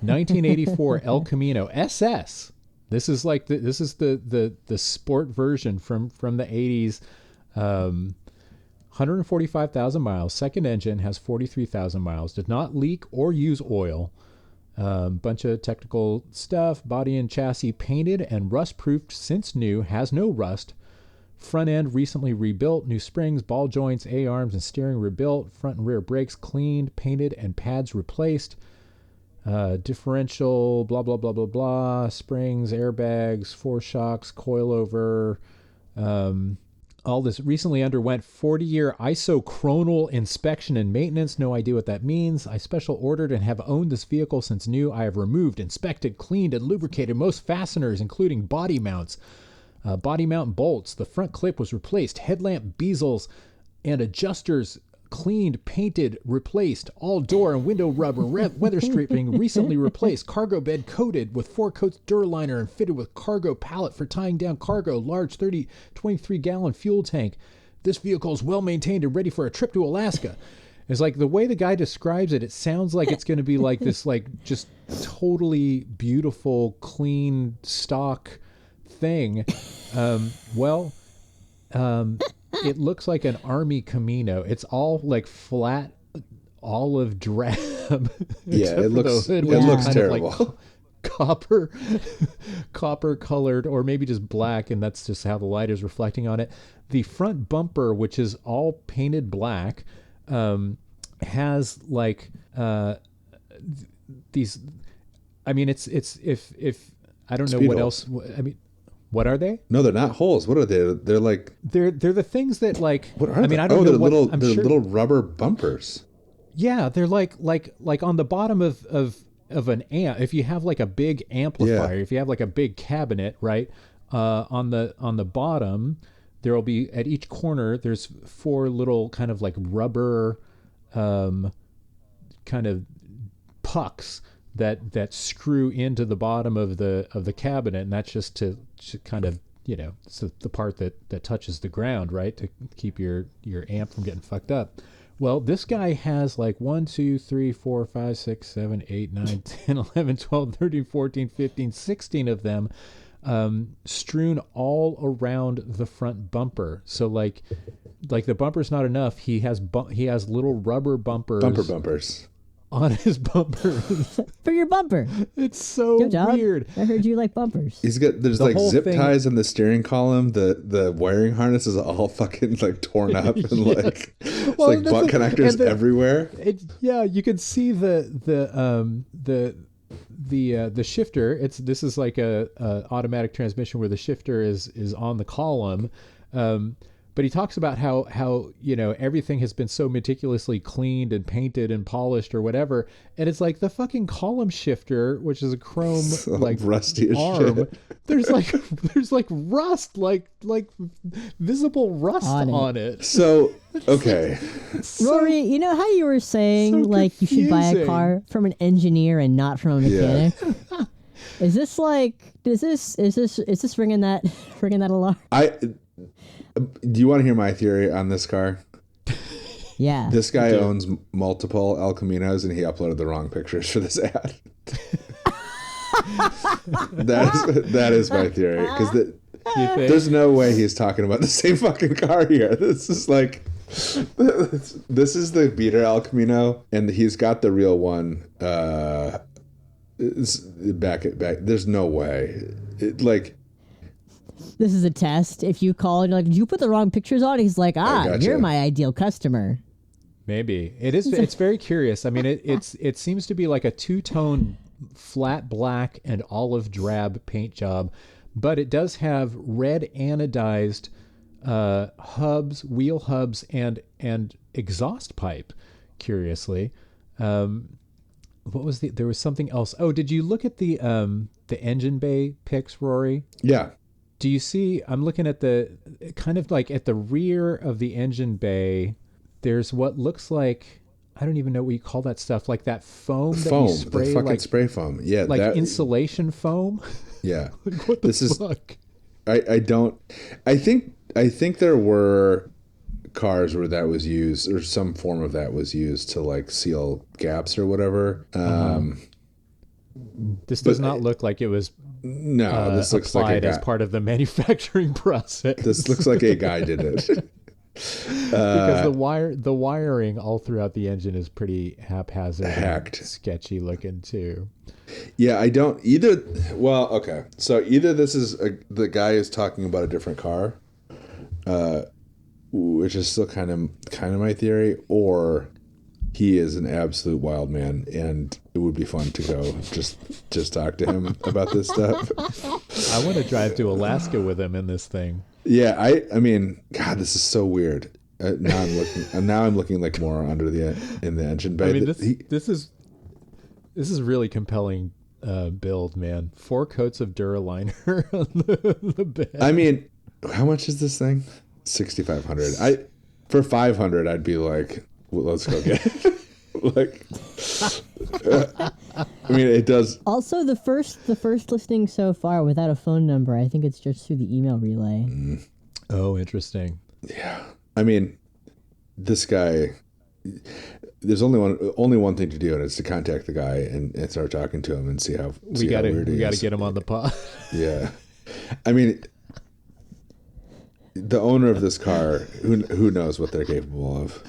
1984 El Camino SS. This is like the sport version from the 80s. 145,000 miles. Second engine, has 43,000 miles. Did not leak or use oil. Bunch of technical stuff. Body and chassis painted and rust-proofed since new. Has no rust. Front end recently rebuilt. New springs, ball joints, A-arms, and steering rebuilt. Front and rear brakes cleaned, painted, and pads replaced. Differential, blah, blah, blah, blah, blah. Springs, airbags, 4 shocks, coilover. All this recently underwent 40-year isochronal inspection and maintenance. No idea what that means. I special ordered and have owned this vehicle since new. I have removed, inspected, cleaned, and lubricated most fasteners, including body mounts, body mount bolts. The front clip was replaced. Headlamp bezels and adjusters cleaned, painted, replaced. All door and window rubber, weather stripping recently replaced. Cargo bed coated with 4 coats Durliner and fitted with cargo pallet for tying down cargo. Large 23-gallon fuel tank. This vehicle is well maintained and ready for a trip to Alaska. It's like the way the guy describes it, it sounds like it's going to be like this, like just totally beautiful, clean stock thing. It looks like an Army Camino. It's all like flat olive drab.
Yeah, it looks terrible.
Like copper colored, or maybe just black, and that's just how the light is reflecting on it. The front bumper, which is all painted black, has like these. I mean, it's if I don't know
Speed
what
holes.
else. I mean, what are they?
No, they're not holes. What are they? They're like.
They're the things that like.
What are they?
I mean, I don't know
they're
what.
little.
I'm
they're
sure,
little rubber bumpers.
Yeah, they're like on the bottom of an amp. If you have like a big amplifier, if you have like a big cabinet, right? On the bottom, there will be at each corner. There's 4 little kind of like rubber, kind of pucks that screw into the bottom of the cabinet, and that's just to kind of, it's the part that touches the ground, right, to keep your amp from getting fucked up. Well, this guy has like 1, 2, 3, 4, 5, 6, 7, 8, 9, 10, 11, 12, 13, 14, 15, 16 of them strewn all around the front bumper. So like the bumper's not enough. He has little rubber bumpers on his bumper.
For your bumper.
It's so
Good job.
weird.
I heard you like bumpers.
There's
The
like
whole
zip
thing-
ties in the steering collum. The wiring harness is all fucking like torn up and like it's
Well,
like butt connectors
and
everywhere.
You can see the shifter. This is like a automatic transmission where the shifter is on the column. But he talks about how everything has been so meticulously cleaned and painted and polished or whatever, and it's like the fucking column shifter, which is a chrome
So
like
rusty as
arm.
shit.
There's like rust, like visible rust on it.
So okay,
Rory, you know how you were saying
so
like you should buy a
confusing.
car from an engineer and not from a mechanic? Is this ringing that alarm?
Do you want to hear my theory on this car?
Yeah.
This guy owns multiple El Caminos, and he uploaded the wrong pictures for this ad. That is my theory, because
You think?
There's no way he's talking about the same fucking car here. This is like, this is the Beater El Camino, and he's got the real one. It's back. There's no way. Like,
This is a test. If you call and you're like, did you put the wrong pictures on? He's like,
gotcha.
You're my ideal customer.
Maybe it is. It's very curious. I mean, it seems to be like a two-tone flat black and olive drab paint job, but it does have red anodized hubs, wheel hubs, and exhaust pipe. Curiously, what was there was something else. Oh, did you look at the engine bay pics, Rory?
yeah.
Do you see? I'm looking at the kind of like at the rear of the engine bay. There's what looks like, I don't even know what you call that stuff, like that foam that you spray,
the fucking
like
spray foam. Yeah,
like
that,
insulation foam.
yeah.
Like, what the fuck?
I don't. I think there were cars where that was used, or some form of that was used to like seal gaps or whatever.
This does not look like it was
No, this looks like
applied as part of the manufacturing process.
This looks like a guy did it.
Because the wiring all throughout the engine is pretty haphazard,
hacked,
and sketchy looking too.
Yeah, I don't either. Well, okay, so either this is the guy is talking about a different car, which is still kind of my theory, or he is an absolute wild man, and it would be fun to go just talk to him about this stuff.
I want to drive to Alaska with him in this thing.
Yeah, I mean, God, this is so weird. Now I'm looking like more under in the engine bay.
I mean, this is really compelling build, man. 4 coats of Duraliner on the bed.
I mean, how much is this thing? $6,500. For $500, I'd be like, well, let's go get it. Like, I mean, it does.
Also, the first listing so far without a phone number, I think it's just through the email relay.
Oh, interesting.
Yeah, I mean, this guy. There's only one thing to do, and it's to contact the guy and start talking to him and see how
we got to get him on the pod.
Yeah, I mean, the owner of this car, who knows what they're capable of.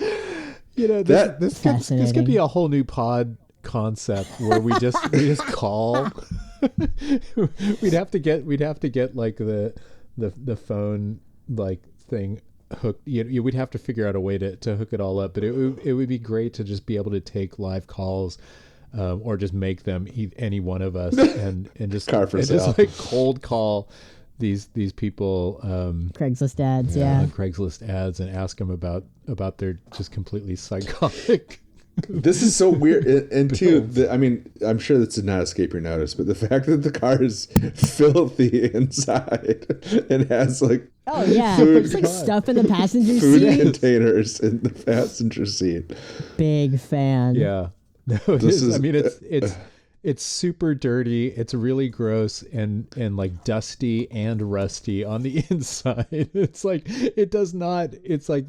You know, this could be a whole new pod concept where we just call. we'd have to get like the phone like thing hooked. We'd have to figure out a way to hook it all up. But it would be great to just be able to take live calls, or just make them any one of us and just
car for sale.
Just like cold call these people,
Craigslist ads, yeah.
Craigslist ads, and ask them about their just completely psychotic.
This is so weird, and too, I mean, I'm sure this did not escape your notice, but the fact that the car is filthy inside and has like
there's like stuff in the passenger
food
seat.
containers in the passenger seat.
Big fan.
Yeah, no, I mean, it's super dirty. It's really gross and like dusty and rusty on the inside. It's like it does not. It's like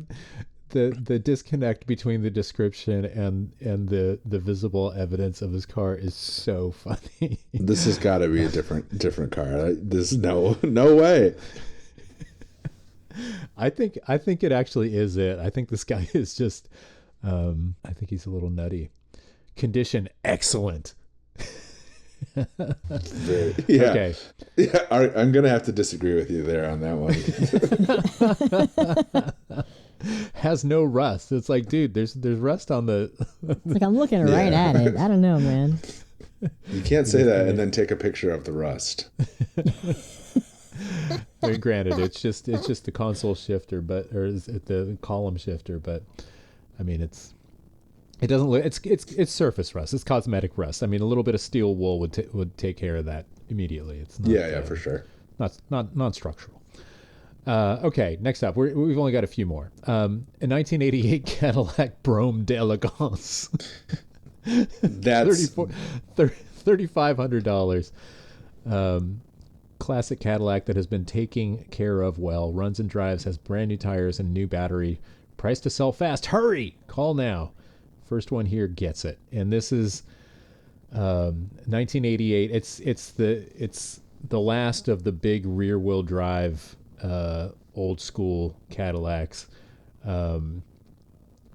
the disconnect between the description and the visible evidence of his car is so funny.
This has got to be a different car. There's no way.
I think it actually is it. I think this guy is just. I think he's a little nutty. Condition excellent.
Yeah.
Okay.
Yeah, I'm gonna have to disagree with you there on that
one.
Has no rust. It's like, dude, there's rust on the.
Like, I'm looking right at it. I don't know, man.
You can't say that and then take a picture of the rust.
I mean, granted, it's just the console shifter, or is it the column shifter? But I mean, it doesn't look. It's surface rust. It's cosmetic rust. I mean, a little bit of steel wool would take care of that immediately. It's not,
for sure.
Not non-structural. Okay, next up, we've only got a few more. A 1988 Cadillac Brome d'Elegance.
That's
$3,500. Classic Cadillac that has been taken care of well, runs and drives, has brand new tires and new battery. Price to sell fast. Hurry! Call now. First one here gets it. And this is 1988. It's the last of the big rear wheel drive old school Cadillacs.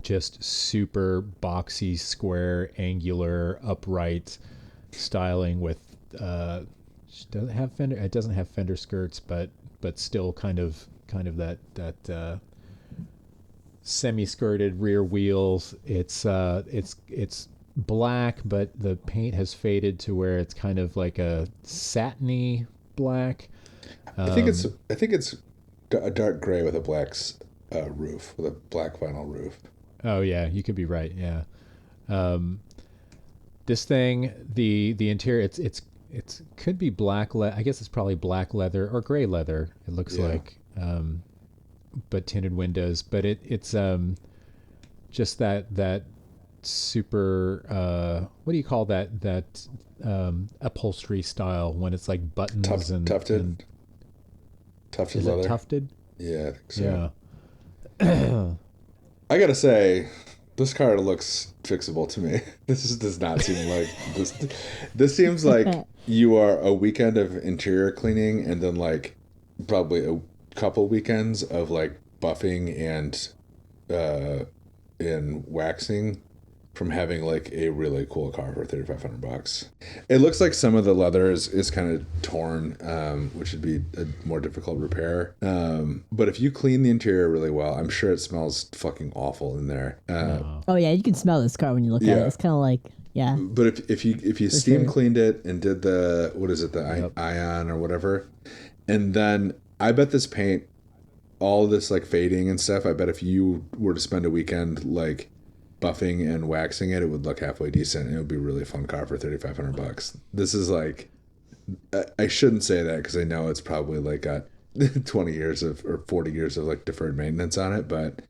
Just super boxy, square, angular, upright styling with doesn't have fender. It doesn't have fender skirts, but still kind of that semi-skirted rear wheels. It's black, but the paint has faded to where it's kind of like a satiny black.
I think it's a dark gray with a roof, with a black vinyl roof.
Oh yeah, you could be right. Yeah. This thing, the interior, it's could be black. I guess it's probably black leather or gray leather. It looks like, but tinted windows. But it's just that super. What do you call that upholstery style when it's like buttons and
tufted?
And,
Tufted
is
leather.
it tufted?
Yeah, I think so.
Yeah.
I gotta say, this car looks fixable to me. Does not seem like this. This seems like you are a weekend of interior cleaning and then like probably a couple weekends of like buffing and waxing from having like a really cool car for $3,500. It looks like some of the leather is kind of torn, which would be a more difficult repair. But if you clean the interior really well, I'm sure it smells fucking awful in there.
Oh yeah, you can smell this car when you look at it. It's kind of like
But if you steam cleaned it and did the ion or whatever, and then I bet this paint, all this like fading and stuff, I bet if you were to spend a weekend like buffing and waxing it, it would look halfway decent and it would be a really fun car for $3,500. This is like, I shouldn't say that because I know it's probably like got 20 years of or 40 years of like deferred maintenance on it, but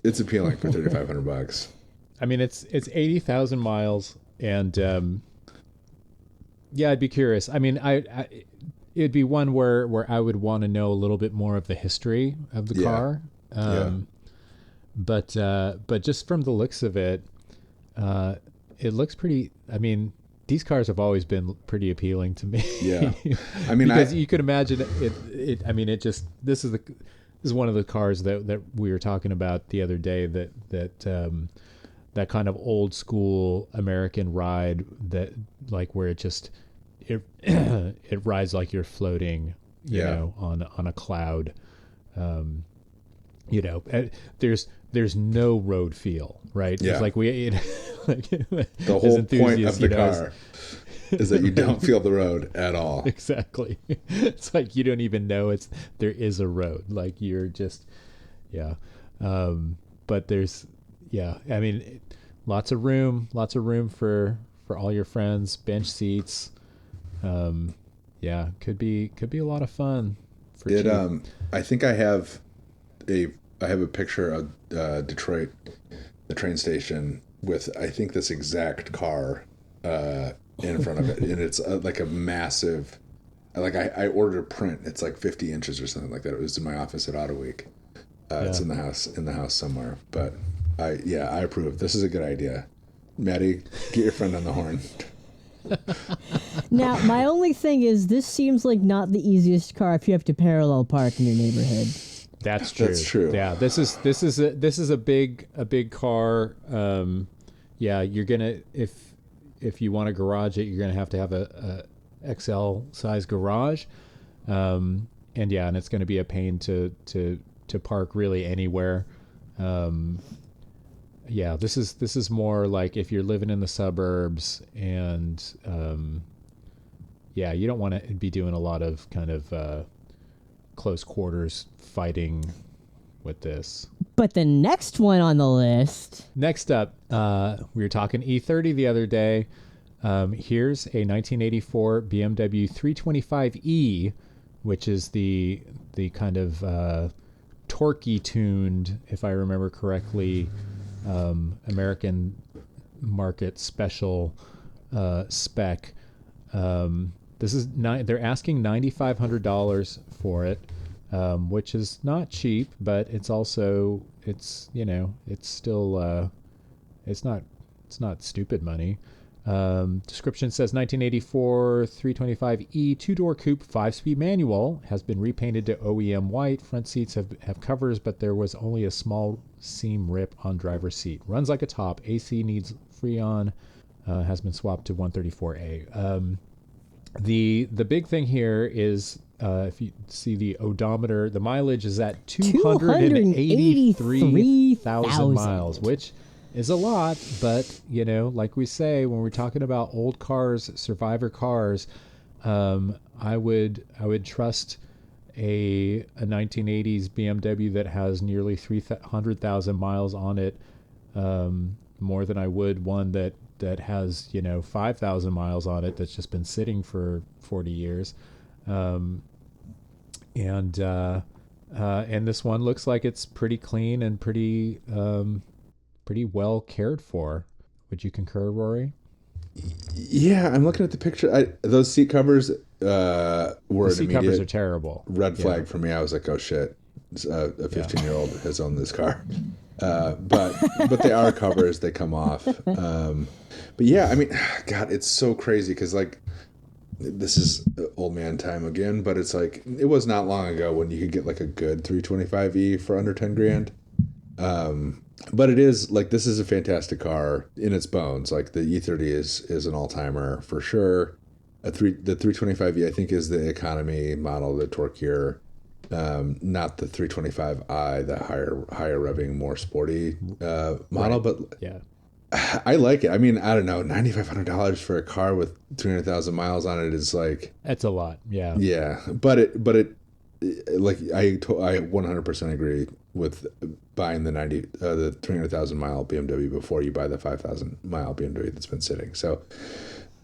it's appealing for $3,500.
I mean, it's 80,000 miles, and yeah, I'd be curious. I mean, it'd be one where I would want to know a little bit more of the history of the car. But just from the looks of it, it looks pretty. I mean, these cars have always been pretty appealing to me.
Yeah, I mean,
because you could imagine it. I mean, this is one of the cars that we were talking about the other day. That kind of old school American ride that like where it rides like you're floating, you know, on a cloud. You know, there's no road feel, right?
Yeah.
It's like
the whole point of the car is that you don't feel the road at all.
Exactly. It's like you don't even know there is a road. Like you're just, but I mean, lots of room for all your friends, bench seats. Could be a lot of fun.
I think I have a picture of Detroit, the train station, with I think this exact car in front of it, and it's like a massive. Like I ordered a print. It's like 50 inches or something like that. It was in my office at Auto Week. It's in the house somewhere. But I approve. This is a good idea. Maddie, get your friend on the horn.
Now, my only thing is this seems like not the easiest car if you have to parallel park in your neighborhood.
That's true.
That's true.
Yeah, this is a big car. You're gonna if you want to garage it, you're gonna have to have a XL size garage, and it's gonna be a pain to park really anywhere. This is more like if you're living in the suburbs and you don't want to be doing a lot of kind of close quarters fighting with this.
But the next one on the list.
Next up, we were talking E30 the other day. Here's a 1984 BMW 325e, which is the kind of torquey tuned, if I remember correctly, American market special spec. This is they're asking $9,500 for it, which is not cheap, but it's also it's still it's not stupid money. Description says 1984 325e two-door coupe 5-speed manual has been repainted to OEM white. Front seats have covers, but there was only a small seam rip on driver's seat. Runs like a top. AC needs Freon. Has been swapped to 134A. The big thing here is if you see the odometer, the mileage is at 283,000 miles, which is a lot, but like we say when we're talking about old cars, survivor cars, I would trust a 1980s BMW that has nearly 300,000 miles on it, more than I would one that has 5,000 miles on it that's just been sitting for 40 years, and this one looks like it's pretty clean and pretty well cared for. Would you concur, Rory?
Yeah, I'm looking at the picture. Those seat covers were
the seat covers are terrible.
Red flag for me. I was like, oh shit, a 15-year-old has owned this car. But they are covers. They come off. But yeah, I mean, God, it's so crazy because like this is old man time again. But it's like it was not long ago when you could get like a good 325e for under 10 grand. But it is like this is a fantastic car in its bones. Like the E30 is an all timer for sure. The 325e I think is the economy model, the torquier. Not the 325i, the higher revving, more sporty model, right. But
yeah,
I like it. I mean, I don't know, $9,500 for a car with 300,000 miles on it is like
that's a lot. Yeah,
yeah, but it like I 100% agree with buying the 300,000 mile BMW before you buy the 5,000 mile BMW that's been sitting. So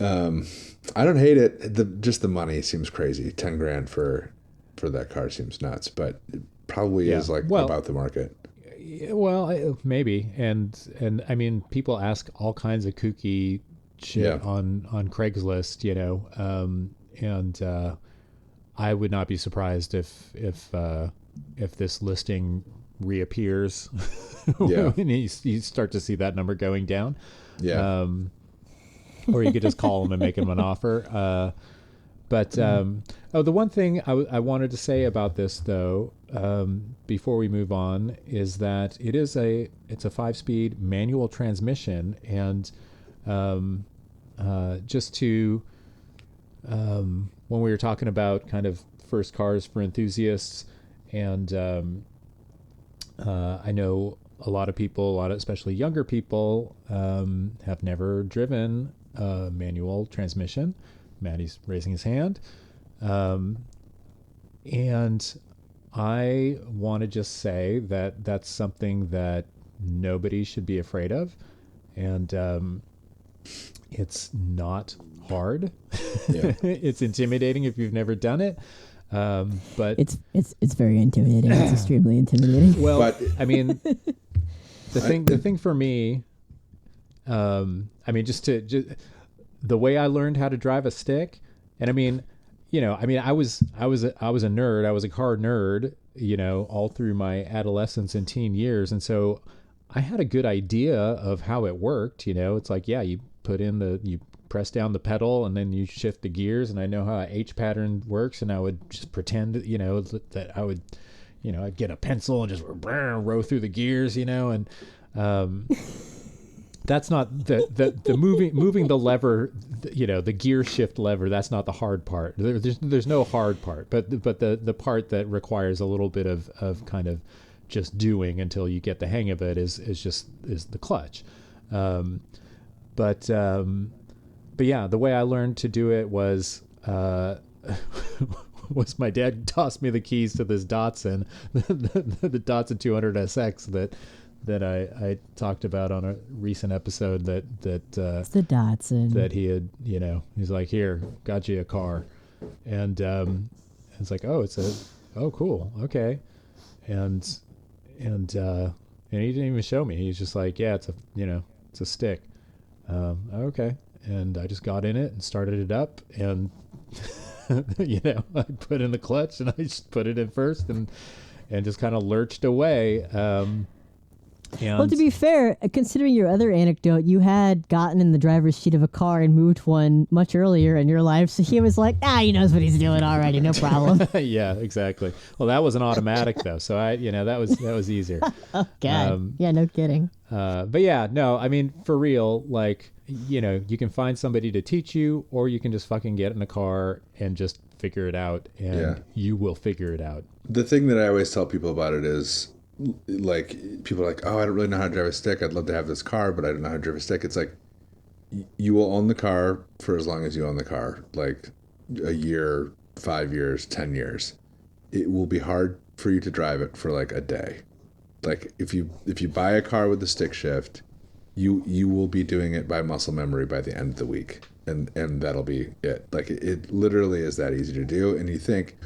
I don't hate it. Just the money seems crazy. 10 grand for that car seems nuts, but it probably is like about the market.
Well, maybe, and I mean, people ask all kinds of kooky shit on Craigslist, and I would not be surprised if this listing reappears.
Yeah,
and you start to see that number going down.
Yeah,
or you could just call them and make them an offer. But the one thing I wanted to say about this, though, before we move on, is that it's a 5-speed manual transmission, and just to when we were talking about kind of first cars for enthusiasts, and I know a lot of people, especially younger people, have never driven a manual transmission. Maddie's raising his hand. And I want to just say that that's something that nobody should be afraid of. And it's not hard.
Yeah.
It's intimidating if you've never done it. But
it's very intimidating. It's extremely intimidating.
Well, I mean, the thing for me, I mean, just the way I learned how to drive a stick, and I mean, I was a nerd. I was a car nerd, all through my adolescence and teen years, and so I had a good idea of how it worked. It's like, yeah, you press down the pedal and then you shift the gears, and I know how a H pattern works, and I would just pretend, that I would, I'd get a pencil and just row through the gears, and that's not the moving the lever, the gear shift lever. That's not the hard part. There's no hard part, but the part that requires a little bit of kind of just doing until you get the hang of it is the clutch. But yeah, the way I learned to do it was my dad tossed me the keys to this Datsun, the Datsun 200 SX that I talked about on a recent episode that
it's the Datsun
that he had, he's like, here, got you a car. And it's like, oh cool. Okay. And he didn't even show me. He's just like, yeah, it's a stick. Okay. And I just got in it and started it up, and I put in the clutch and I just put it in first and just kind of lurched away. And
Well, to be fair, considering your other anecdote, you had gotten in the driver's seat of a car and moved one much earlier in your life, so he was like, he knows what he's doing already, no problem.
yeah, exactly. Well, that was an automatic though, so that was easier.
Oh, God. Yeah, no kidding.
But yeah, no, I mean, for real, like, you can find somebody to teach you, or you can just fucking get in a car and just figure it out, and you will figure it out.
The thing that I always tell people about it is, like, people are like, oh, I don't really know how to drive a stick. I'd love to have this car, but I don't know how to drive a stick. It's like, you will own the car for as long as you own the car, like a year, 5 years, 10 years. It will be hard for you to drive it for like a day. Like if you buy a car with the stick shift, you will be doing it by muscle memory by the end of the week, and that'll be it. Like it literally is that easy to do. And you think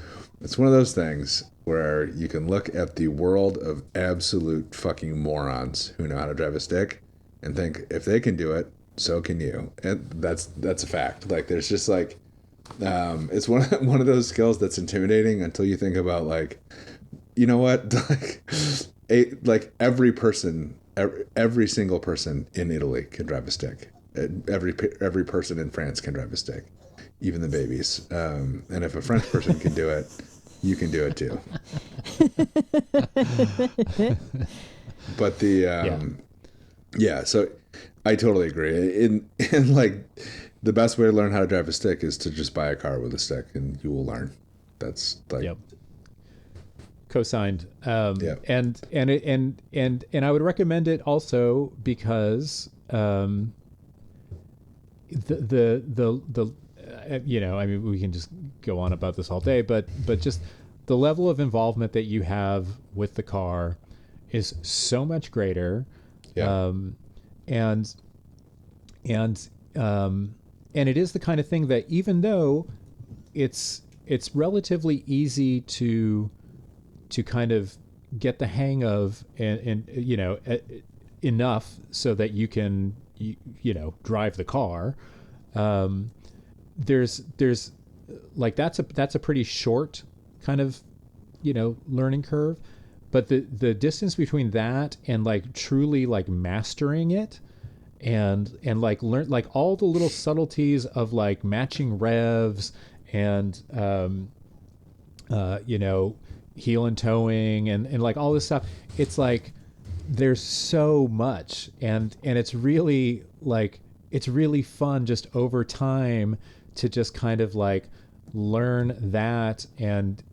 it's one of those things where you can look at the world of absolute fucking morons who know how to drive a stick and think, if they can do it, so can you. And that's a fact. Like there's just like it's one of those skills that's intimidating until you think about, like, you know what, like every single person in Italy can drive a stick. Every person in France can drive a stick, even the babies. And if a French person can do it, you can do it too. But so I totally agree. In like, the best way to learn how to drive a stick is to just buy a car with a stick, and you will learn. That's like,
yep. Co-signed.
Yeah.
And I would recommend it also because the I mean, we can just go on about this all day, but just the level of involvement that you have with the car is so much greater.
Yeah.
And it is the kind of thing that, even though it's relatively easy to kind of get the hang of, and enough so that you can drive the car, there's like, that's a pretty short kind of learning curve, but the distance between that and like truly like mastering it, and like learn like all the little subtleties of like matching revs and heel and towing and like all this stuff, it's like there's so much, and it's really like, it's really fun just over time to just kind of like learn that and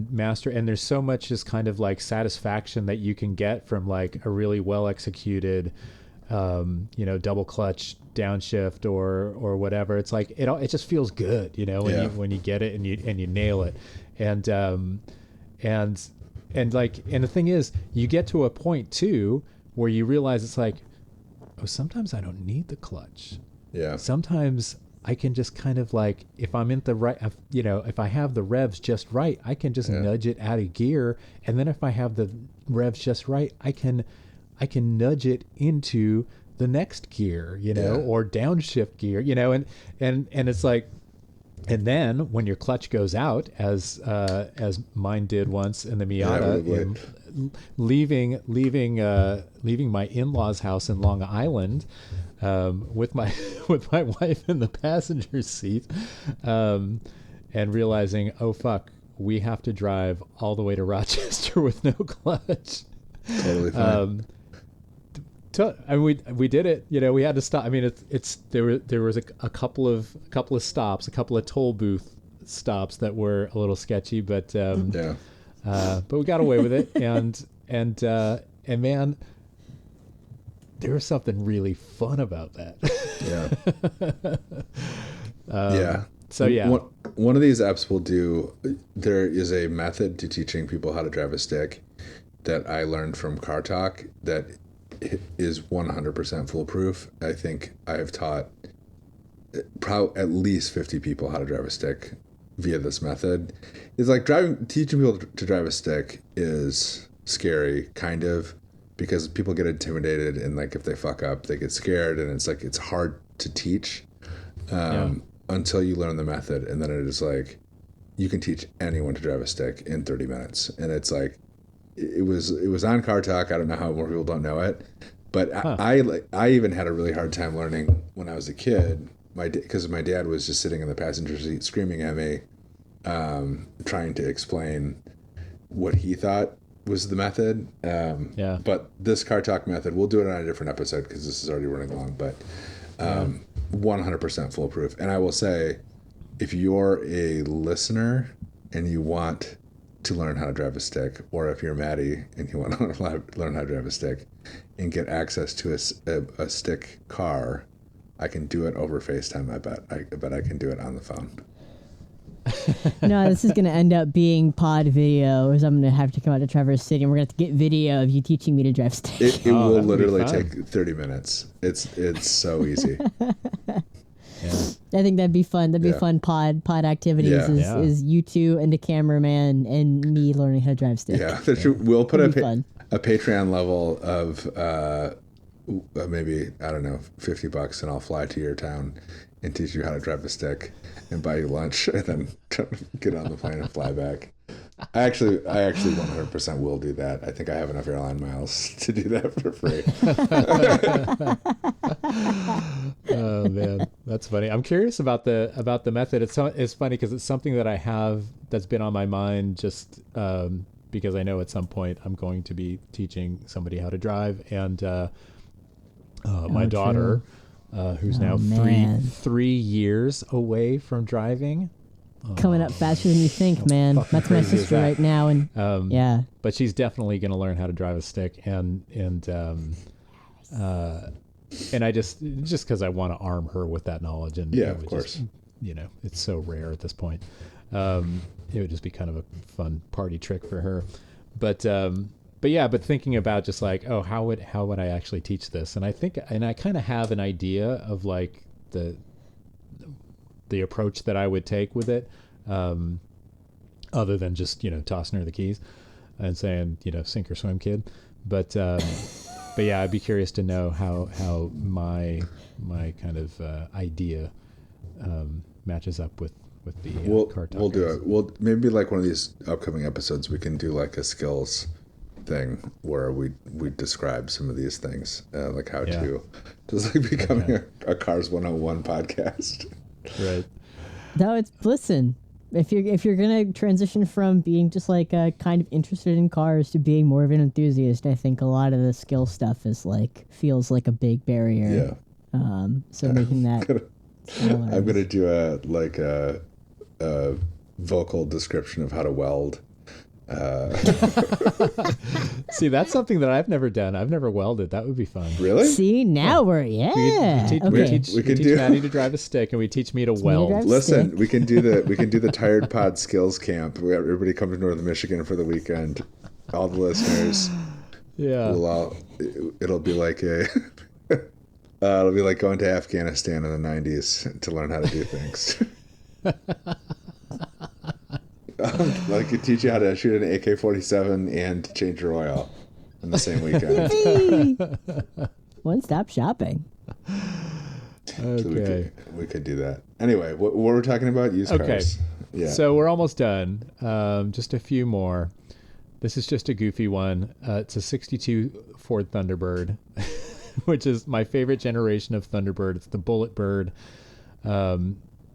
master, and there's so much just kind of like satisfaction that you can get from like a really well executed double clutch downshift or whatever. It's like it just feels good, when you get it and you nail it. And the thing is, you get to a point too where you realize it's like, oh, sometimes I don't need the clutch.
Yeah.
Sometimes I can just kind of like, if I'm in the right, if I have the revs just right, I can just nudge it out of gear. And then if I have the revs just right, I can nudge it into the next gear, or downshift gear, and it's like, and then when your clutch goes out, as mine did once in the Miata, leaving my in-laws' house in Long Island, with my wife in the passenger seat, and realizing, oh fuck, we have to drive all the way to Rochester with no clutch.
Totally fine.
And we did it. We had to stop. I mean, there was a couple of stops, a couple of toll booth stops that were a little sketchy, but we got away with it. And man, there was something really fun about that.
Yeah.
So yeah,
one of these apps will do. There is a method to teaching people how to drive a stick that I learned from Car Talk that is 100% foolproof. I think I have taught probably at least 50 people how to drive a stick via this method. It's like teaching people to drive a stick is scary, kind of, because people get intimidated, and like if they fuck up, they get scared, and it's like it's hard to teach until you learn the method, and then it is like you can teach anyone to drive a stick in 30 minutes, and it's like it was on Car Talk. I don't know how more people don't know it, but
Huh.
I even had a really hard time learning when I was a kid. Because my dad was just sitting in the passenger seat screaming at me, trying to explain what he thought was the method.
Yeah.
But this Car Talk method, we'll do it on a different episode because this is already running long. But 100% foolproof. And I will say, if you're a listener and you want to learn how to drive a stick, or if you're Maddie and you want to learn how to drive a stick and get access to a stick car, I can do it over FaceTime. I bet I can do it on the phone.
No, this is going to end up being pod video, as I'm going to have to come out to Traverse City, and we're going to have to get video of you teaching me to drive stick.
It
Oh,
will
that would be
literally
fun.
take 30 minutes. It's so easy.
Yeah.
I think that'd be fun. That'd be
Yeah.
fun pod activities.
Yeah.
Is,
Yeah.
is you two and the cameraman and me learning how to drive stick.
Yeah, we'll put
It'd be fun.
a Patreon level of maybe, I don't know, $50, and I'll fly to your town and teach you how to drive a stick and buy you lunch, and then get on the plane and fly back. I actually 100% will do that. I think I have enough airline miles to do that for free.
Oh man, that's funny. I'm curious about the method. It's funny because it's something that I have that's been on my mind just because I know at some point I'm going to be teaching somebody how to drive, and my
true.
daughter, who's now
man.
3 years away from driving.
Coming up faster than you think, man.
fucking
That's my
crazy is
sister
that?
right now, and yeah.
But she's definitely going to learn how to drive a stick, and I just because I want to arm her with that knowledge, and
Yeah,
it
of
would
course.
just, it's so rare at this point. It would just be kind of a fun party trick for her, but thinking about just like, oh, how would I actually teach this? And I kind of have an idea of like the approach that I would take with it, other than just tossing her the keys and saying sink or swim, kid. But yeah, I'd be curious to know how my kind of idea matches up with the car talk.
We'll do
guys.
it. We'll maybe like one of these upcoming episodes. We can do like a skills thing where we describe some of these things, like how
Yeah.
to just like becoming a Cars 101 podcast.
Right.
No, it's listen. If you're gonna transition from being just like kind of interested in cars to being more of an enthusiast, I think a lot of the skill stuff is like feels like a big barrier.
Yeah.
So making that smaller
I'm gonna
is-
do a vocal description of how to weld.
See, that's something that I've never done. I've never welded. That would be fun.
Really?
See, now we're
We
okay.
can
teach
do-
Maddie to drive a stick, and we teach me to weld.
drive-
Listen,
Stick.
we can do the Tired Pod Skills Camp. Everybody come to Northern Michigan for the weekend. All the listeners
Yeah.
will all. It'll be like it'll be like going to Afghanistan in the '90s to learn how to do things. Like it teach you how to shoot an AK-47 and change your oil in the same weekend.
One stop shopping.
So
Okay.
we could do that. Anyway, what were we talking about? Used
Okay.
cars. Yeah.
So we're almost done. Just a few more. This is just a goofy one. It's a 62 Ford Thunderbird, which is my favorite generation of Thunderbird. It's the Bullet Bird.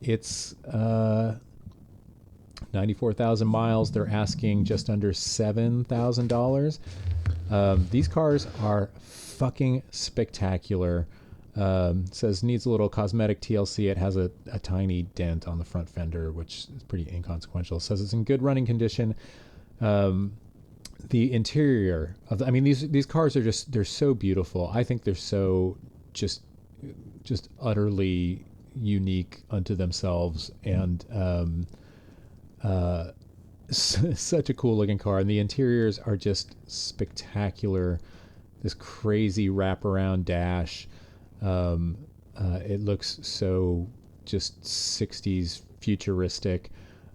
It's 94,000 miles. They're asking just under $7,000. These cars are fucking spectacular. Says needs a little cosmetic TLC. It has a tiny dent on the front fender, which is pretty inconsequential. Says it's in good running condition. The interior of these cars are they're so beautiful. I think they're so just utterly unique unto themselves, and such a cool looking car. And the interiors are just spectacular. This crazy wraparound dash. It looks so just 60s futuristic.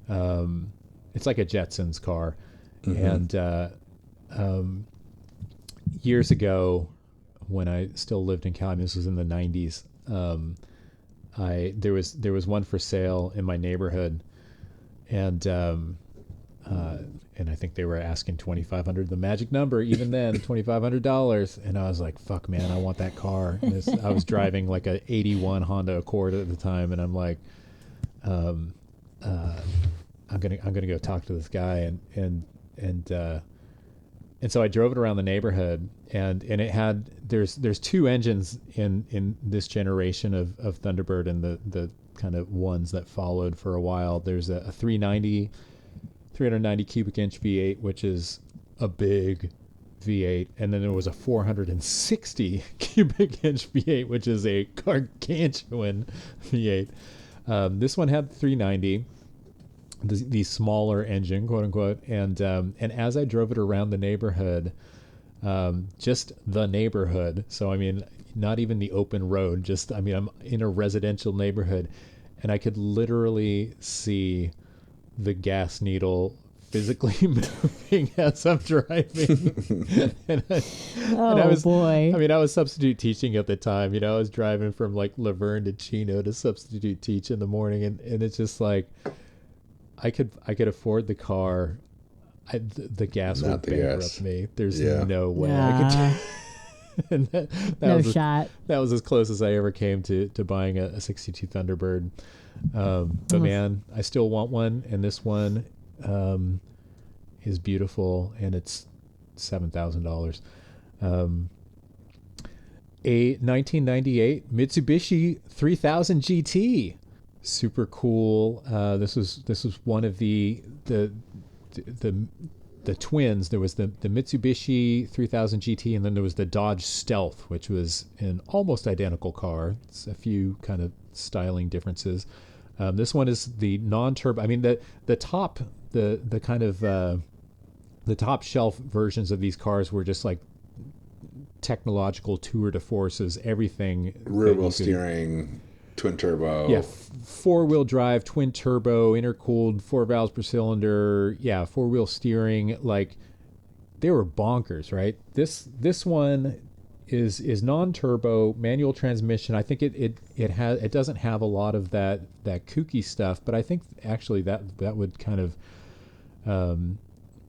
It's like a Jetsons car. And years ago, when I still lived in Cali, this was in the 90s, there was one for sale in my neighborhood, and I think they were asking $2,500, the magic number, even then, $2,500. And I was like, fuck, man, I want that car. I was driving like a 81 Honda Accord at the time. And I'm like, um, I'm gonna go talk to this guy. And so I drove it around the neighborhood, and it had, there's two engines in this generation of Thunderbird, and the kind of ones that followed for a while. There's a 390 cubic inch V8, which is a big V8, and then there was a 460 cubic inch V8, which is a gargantuan V8. This one had 390, the smaller engine, quote unquote, and as I drove it around the neighborhood, just the neighborhood. So I mean, not even the open road. Just I mean, I'm in a residential neighborhood, and I could literally see the gas needle physically moving as I'm driving. and I was,
boy.
I mean, I was substitute teaching at the time. You know, I was driving from like Laverne to Chino to substitute teach in the morning, and it's just like I could afford the car. The gas
Not
would
the
bankrupt
gas.
me. There's
Yeah.
no way I
Nah,
could. And that
no
was
shot.
that was as close as I ever came to buying a 62 Thunderbird. But man, I still want one, and this one is beautiful, and it's $7,000. A 1998 Mitsubishi 3000 GT, super cool. This was one of the twins. There was the Mitsubishi 3000 GT, and then there was the Dodge Stealth, which was an almost identical car. It's a few kind of styling differences. This one is the non-turbo. I mean, the top kind of the top shelf versions of these cars were just like technological tour de forces. Everything
Rear wheel steering, twin turbo.
Yeah, four-wheel drive, twin turbo, intercooled, 4 valves per cylinder. Yeah, four-wheel steering. Like, they were bonkers, right? This one is non-turbo, manual transmission. I think it doesn't have a lot of that kooky stuff, but I think actually that would kind of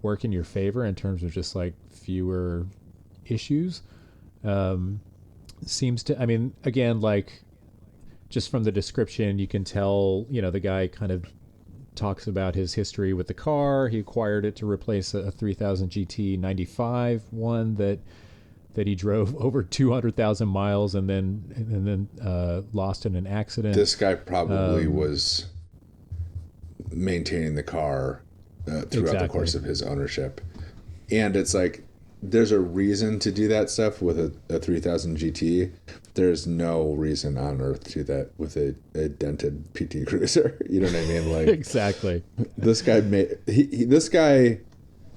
work in your favor in terms of just like fewer issues. Seems to, I mean, again, like, just from the description, you can tell, you know, the guy kind of talks about his history with the car. He acquired it to replace a 3000 GT 95 one that he drove over 200,000 miles and then lost in an accident.
This guy probably was maintaining the car throughout the course of his ownership. And it's like, there's a reason to do that stuff with a 3000 GT. There's no reason on earth to do that with a dented PT Cruiser. You know what I mean? Like,
exactly.
This guy this guy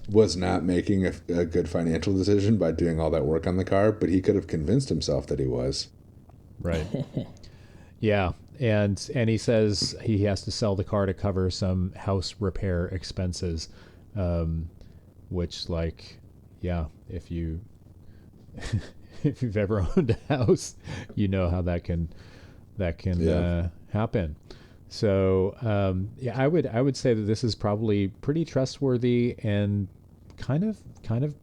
was not making a good financial decision by doing all that work on the car, but he could have convinced himself that he was.
Right. Yeah. And he says he has to sell the car to cover some house repair expenses, which, like, yeah, if you've ever owned a house, you know how that can happen. So yeah, I would say that this is probably pretty trustworthy and kind of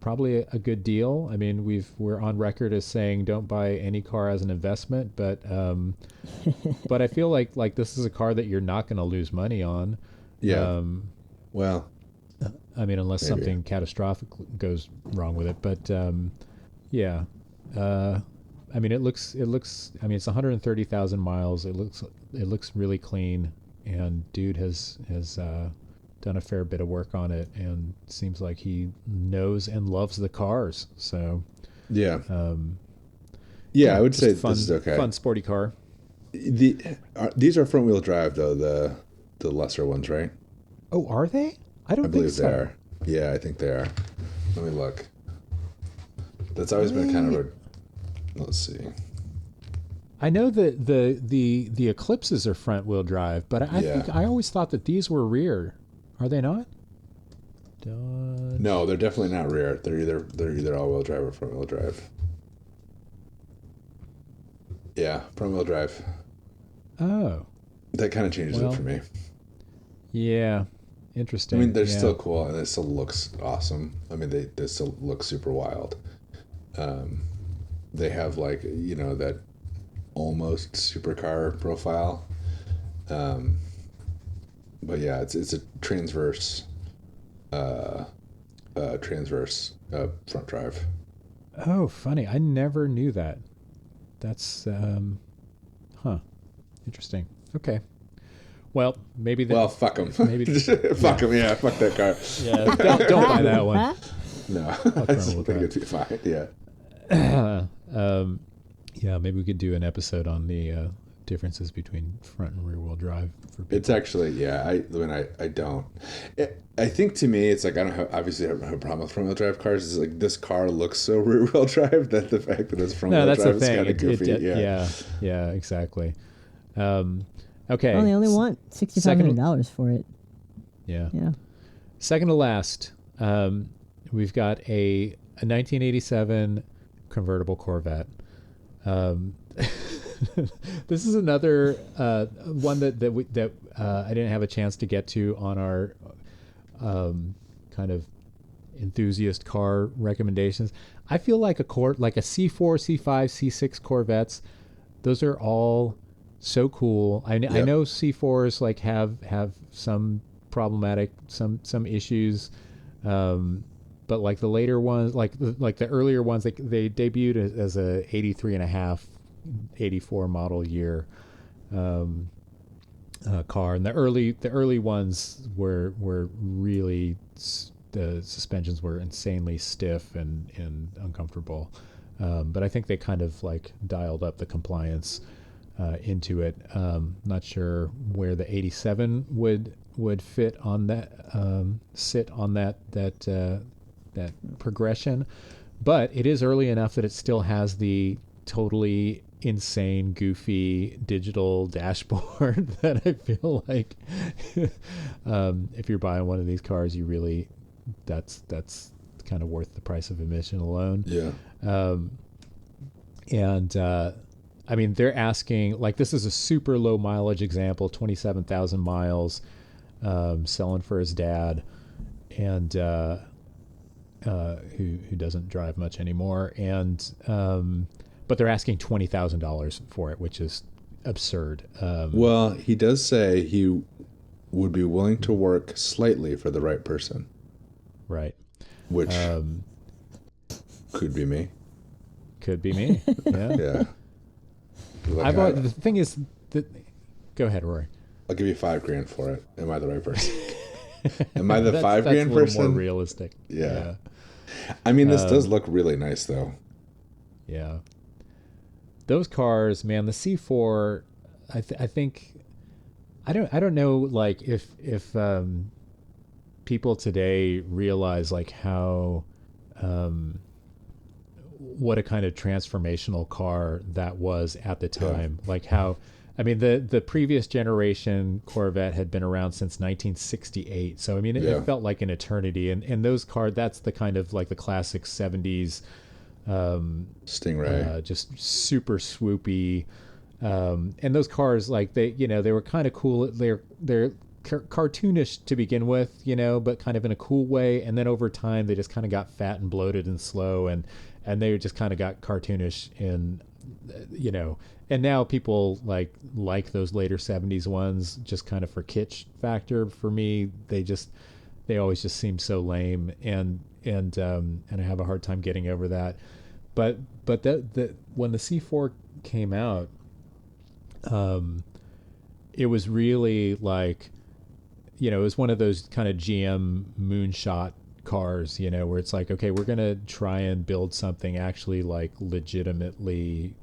probably a good deal. I mean, we're on record as saying don't buy any car as an investment, but I feel like this is a car that you're not going to lose money on.
Yeah. Well,
I mean, unless
maybe
something catastrophic goes wrong with it, but yeah. I mean, it looks. I mean, it's 130,000 miles. It looks really clean, and dude has done a fair bit of work on it, and seems like he knows and loves the cars. So
yeah, yeah, I would say
fun,
this is okay.
Fun, sporty car.
These are front wheel drive though, the lesser ones, right?
Oh, are they? I
believe
so.
they are. Yeah, I think they are. Let me look. That's always been kind of a. Let's see.
I know that the Eclipses are front wheel drive, but I always thought that these were rear. Are they not? Dodge.
No, they're definitely not rear. They're either all wheel drive or front wheel drive. Yeah, front wheel drive.
Oh.
That kind of changes it for me.
Yeah. Interesting.
I mean, they're
Yeah.
still cool, and it still looks awesome. I mean, they still look super wild. They have like that almost supercar profile. But yeah, it's a transverse front drive.
Oh, funny. I never knew that. That's huh. Interesting. Okay. Well, maybe that.
Well, fuck them.
Maybe.
Fuck them. Yeah, fuck that car.
Yeah. Don't buy that one.
No,
Front
I
wheel
think it'd be fine. Yeah.
Yeah, maybe we could do an episode on the differences between front and rear wheel drive for people.
It's actually, yeah. I don't. I think to me, it's like I don't have obviously I don't have a problem with front wheel drive cars. It's like this car looks so rear wheel drive that the fact that it's front wheel
that's
drive
the
is
thing.
kind of goofy.
Yeah, exactly. Okay.
Well, they only want $6,500 for it.
Yeah.
Yeah.
Second to last, we've got a 1987 convertible Corvette. This is another one that I didn't have a chance to get to on our kind of enthusiast car recommendations. I feel like a C4, C5, C6 Corvettes. Those are all so cool. I know C4s like have some problematic some issues, but like the later ones, like the earlier ones, they debuted as a 83 and a half, 84 model year car, and the early ones were really the suspensions were insanely stiff and uncomfortable, but I think they kind of like dialed up the compliance into it. Not sure where the 87 would fit on that, sit on that progression, but it is early enough that it still has the totally insane, goofy digital dashboard that I feel like if you're buying one of these cars, you really that's kind of worth the price of admission alone.
Yeah.
And I mean, they're asking, like, this is a super low mileage example, 27,000 miles, selling for his dad, and who doesn't drive much anymore, and but they're asking $20,000 for it, which is absurd.
Well, he does say he would be willing to work slightly for the right person,
right?
Which could be me.
Could be me. Yeah.
Yeah. Like
The thing is that. Go ahead, Rory.
I'll give you $5,000 for it. Am I the right person? Am I the
That's
$5,000
a little
person?
more realistic.
Yeah. I mean, this does look really nice, though.
Yeah. Those cars, man, the C4, I think, I don't know, like if people today realize like how, what a kind of transformational car that was at the time. Yeah. Like how, I mean, the previous generation Corvette had been around since 1968. So, I mean, it felt like an eternity. And those cars, that's the kind of like the classic 70s
Stingray,
just super swoopy. And those cars, like they were kind of cool. They're cartoonish to begin with, but kind of in a cool way. And then over time, they just kind of got fat and bloated and slow, and they just kind of got cartoonish in, and now people like those later 70s ones just kind of for kitsch factor. For me, they always just seem so lame, and I have a hard time getting over that. But that when the C4 came out, it was really like, it was one of those kind of GM moonshot cars, where it's like, okay, we're gonna try and build something actually like legitimately,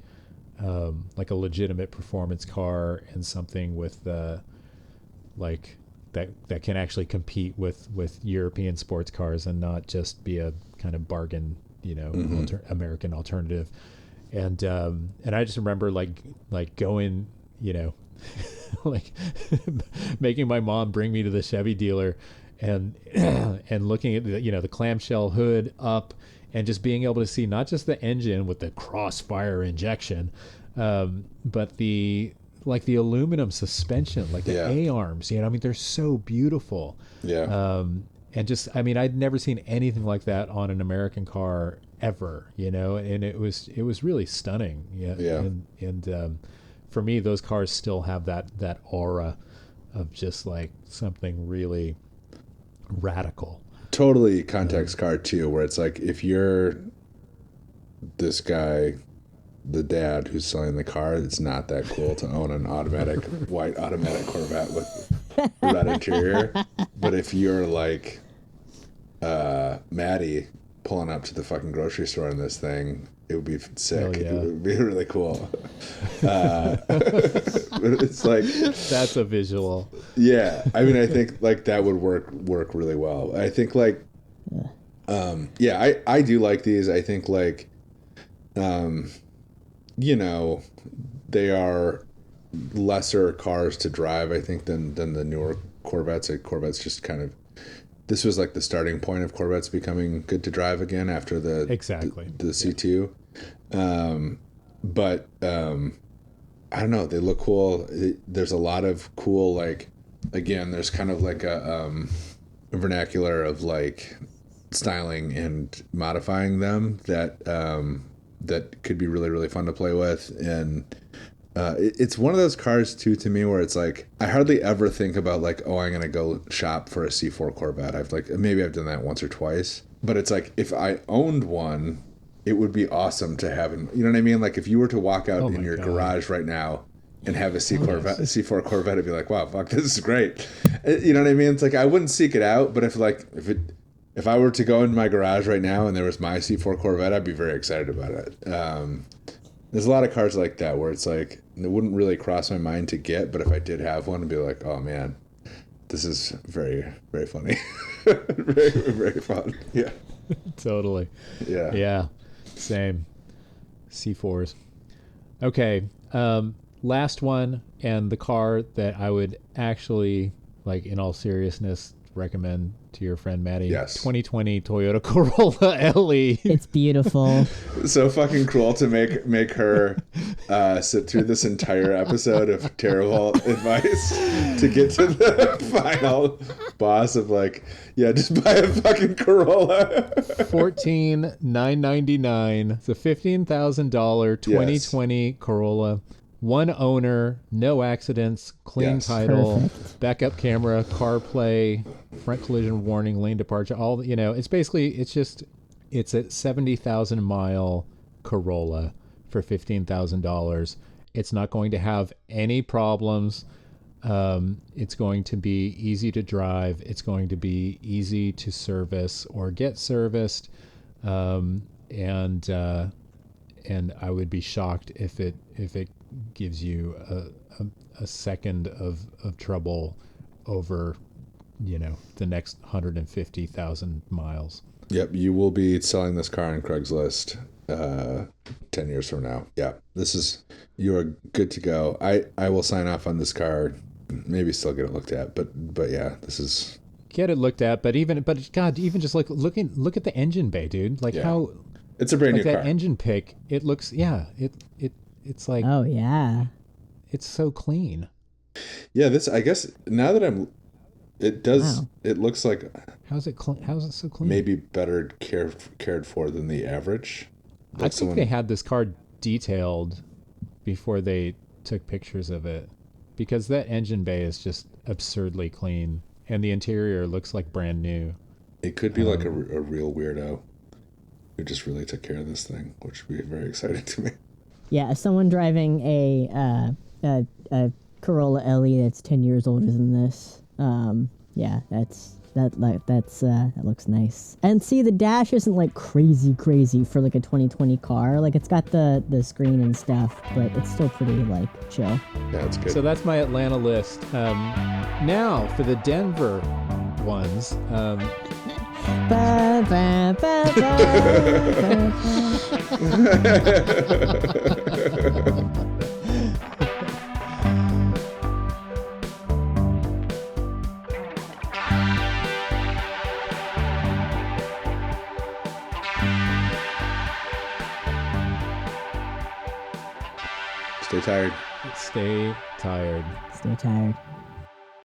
like a legitimate performance car, and something with like that can actually compete with European sports cars and not just be a kind of bargain, American alternative. And I just remember like going, like making my mom bring me to the Chevy dealer and looking at the clamshell hood up, and just being able to see not just the engine with the crossfire injection, but the like the aluminum suspension, like the
Yeah.
A-arms, I mean, they're so beautiful.
Yeah.
And just, I mean, I'd never seen anything like that on an American car ever, and it was really stunning. Yeah.
Yeah.
And for me, those cars still have that aura of just like something really radical.
Totally context car too, where it's like if you're this guy, the dad who's selling the car, it's not that cool to own an automatic white automatic Corvette with red interior. But if you're like Maddie pulling up to the fucking grocery store in this thing, it would be sick.
Hell yeah.
It would be really cool. But it's like,
That's a visual.
yeah, I mean, I think like that would work really well. I think like yeah, I do like these. I think like they are lesser cars to drive, I think, than the newer Corvettes. Like Corvettes just kind of, this was like the starting point of Corvettes becoming good to drive again after the C2. But I don't know, they look cool. There's a lot of cool, like, again, there's kind of like a vernacular of like styling and modifying them that that could be really, really fun to play with. And it's one of those cars too, to me, where it's like I hardly ever think about like, oh, I'm gonna go shop for a C4 Corvette. Maybe I've done that once or twice, but it's like if I owned one, it would be awesome to have. You know what I mean? Like if you were to walk out in your garage right now and have a C4 Corvette, I'd be like, wow, fuck, this is great. You know what I mean? It's like I wouldn't seek it out, but if I were to go in my garage right now and there was my C4 Corvette, I'd be very excited about it. There's a lot of cars like that where it's like, it wouldn't really cross my mind to get, but if I did have one, I'd be like, oh man, this is very, very funny. Very, very fun. Yeah.
Totally.
Yeah.
Yeah. Same. C4s. Okay. Last one, and the car that I would actually, like, in all seriousness, recommend to your friend Maddie.
Yes.
2020 Toyota Corolla LE.
It's beautiful.
So fucking cruel to make her sit through this entire episode of terrible advice to get to the final boss of like, yeah, just buy a fucking Corolla.
$14,999. It's a $15,000 2020 Corolla. One owner, no accidents, clean title,
Perfect.
backup camera, CarPlay, front collision warning, lane departure, all, it's basically, it's a 70,000 mile Corolla for $15,000. It's not going to have any problems. It's going to be easy to drive. It's going to be easy to service or get serviced. And I would be shocked if it gives you a second of trouble over, the next 150,000 miles.
Yep, you will be selling this car on Craigslist 10 years from now. Yeah, you are good to go. I will sign off on this car, maybe still get it looked at, but yeah, this is...
Get it looked at, but God, even just like look at the engine bay, dude. Like how...
It's a brand
like
new
that
car.
engine pick, it looks, it's like,
Oh yeah.
it's so clean.
Yeah, this, I guess, now that it does,
Wow.
it looks like
How's it so clean?
maybe better cared for than the average.
I think they had this car detailed before they took pictures of it, because that engine bay is just absurdly clean, and the interior looks like brand new.
It could be like a real weirdo who just really took care of this thing, which would be very exciting to me.
Yeah, as someone driving a Corolla LE that's 10 years older than this, yeah, that looks nice. And see, the dash isn't like crazy for like a 2020 car. Like it's got the screen and stuff, but it's still pretty like chill.
Yeah, it's good.
So that's my Atlanta list. Now for the Denver ones.
Ba, ba, ba, ba,
Stay tired.
Stay tired.
Stay tired.